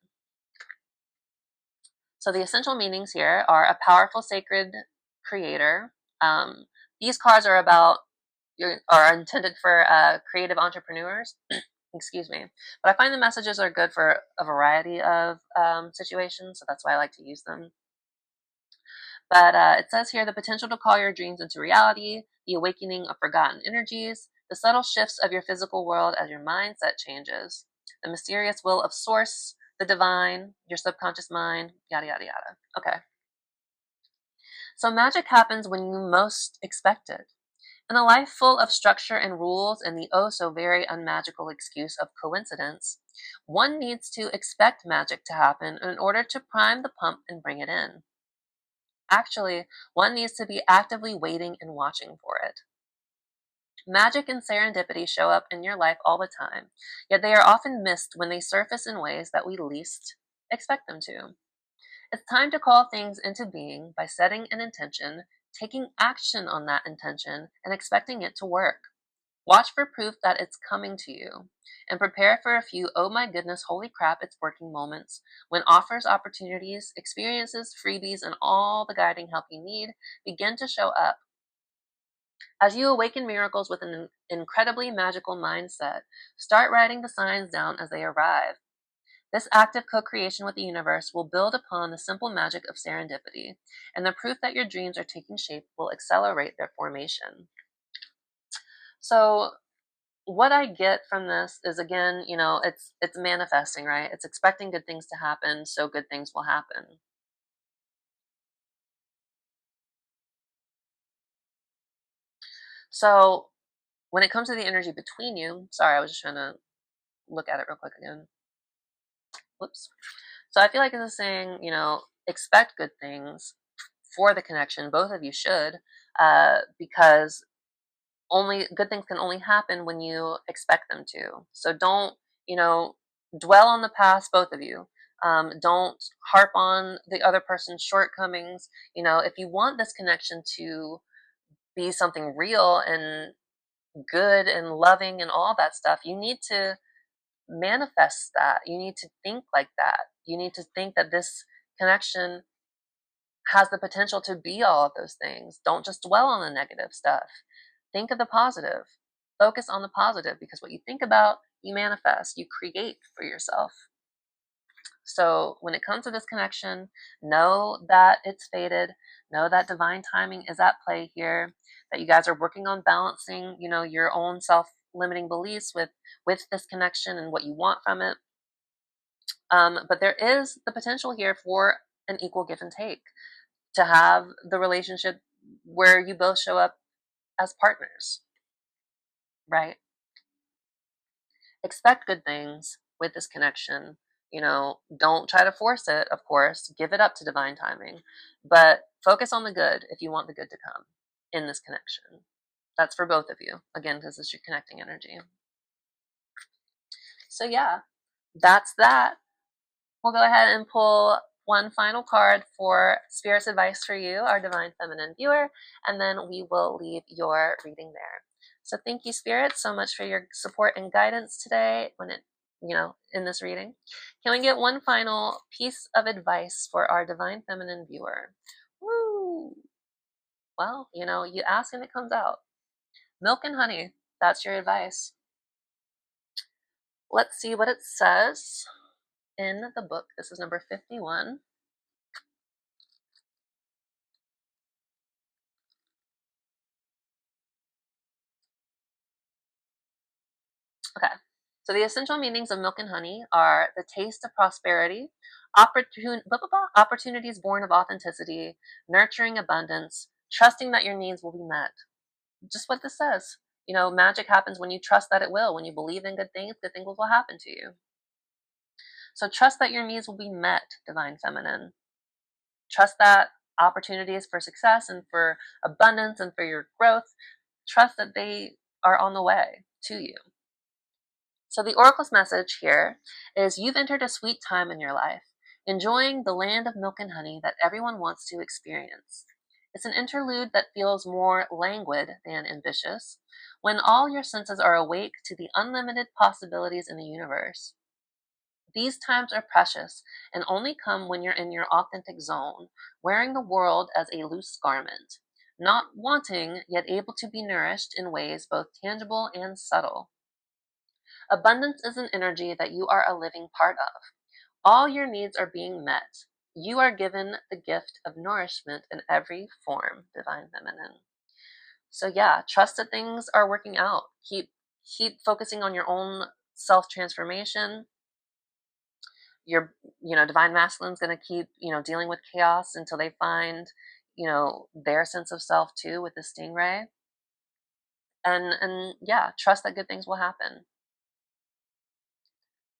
So the essential meanings here are a powerful sacred creator. These cards are intended for creative entrepreneurs. Excuse me. But I find the messages are good for a variety of situations, so that's why I like to use them. But it says here, the potential to call your dreams into reality, the awakening of forgotten energies, the subtle shifts of your physical world as your mindset changes, the mysterious will of source, the divine, your subconscious mind, yada, yada, yada. Okay. So magic happens when you most expect it. In a life full of structure and rules and the oh so very unmagical excuse of coincidence, one needs to expect magic to happen in order to prime the pump and bring it in. Actually, one needs to be actively waiting and watching for it. Magic and serendipity show up in your life all the time, yet they are often missed when they surface in ways that we least expect them to. It's time to call things into being by setting an intention, taking action on that intention, and expecting it to work. Watch for proof that it's coming to you, and prepare for a few oh my goodness, holy crap, it's working moments when offers, opportunities, experiences, freebies, and all the guiding help you need begin to show up. As you awaken miracles with an incredibly magical mindset, start writing the signs down as they arrive. This active co-creation with the universe will build upon the simple magic of serendipity, and the proof that your dreams are taking shape will accelerate their formation. So what I get from this is, again, it's manifesting, right? It's expecting good things to happen, so good things will happen. So when it comes to the energy between you, sorry, I was just trying to look at it real quick again. Whoops. So I feel like this is saying, expect good things for the connection. Both of you should, because only good things can only happen when you expect them to. So don't, dwell on the past, both of you. Don't harp on the other person's shortcomings. If you want this connection to be something real and good and loving and all that stuff, you need to manifest that. You need to think like that. You need to think that this connection has the potential to be all of those things. Don't just dwell on the negative stuff. Think of the positive. Focus on the positive, because what you think about, you manifest, you create for yourself. So when it comes to this connection, know that it's fated. Know that divine timing is at play here. That you guys are working on balancing, your own self-limiting beliefs with this connection and what you want from it. But there is the potential here for an equal give and take, to have the relationship where you both show up as partners, right? Expect good things with this connection. Don't try to force it, of course. Give it up to divine timing, but focus on the good if you want the good to come in this connection. That's for both of you. Again, because it's your connecting energy. So yeah, that's that. We'll go ahead and pull one final card for Spirit's advice for you, our Divine Feminine viewer, and then we will leave your reading there. So thank you, Spirit, so much for your support and guidance today in this reading. Can we get one final piece of advice for our Divine Feminine viewer? Woo! Well, you ask and it comes out. Milk and honey, that's your advice. Let's see what it says in the book. This is number 51. Okay. So the essential meanings of milk and honey are the taste of prosperity, opportunities born of authenticity, nurturing abundance, trusting that your needs will be met. Just what this says. Magic happens when you trust that it will. When you believe in good things will happen to you. So trust that your needs will be met, Divine Feminine. Trust that opportunities for success and for abundance and for your growth, trust that they are on the way to you. So the Oracle's message here is, you've entered a sweet time in your life, enjoying the land of milk and honey that everyone wants to experience. It's an interlude that feels more languid than ambitious, when all your senses are awake to the unlimited possibilities in the universe. These times are precious and only come when you're in your authentic zone, wearing the world as a loose garment, not wanting, yet able to be nourished in ways both tangible and subtle. Abundance is an energy that you are a living part of. All your needs are being met. You are given the gift of nourishment in every form, Divine Feminine. So yeah, trust that things are working out. Keep focusing on your own self-transformation. Your Divine Masculine's going to keep dealing with chaos until they find their sense of self too, with the stingray. and yeah, trust that good things will happen.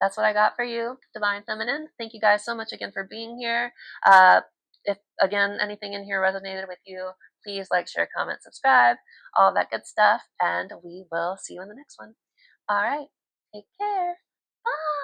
That's what I got for you, Divine Feminine. Thank you guys so much again for being here. Uh, if, again, anything in here resonated with you, please like, share, comment, subscribe, all that good stuff, and we will see you in the next one. All right. Take care. Bye.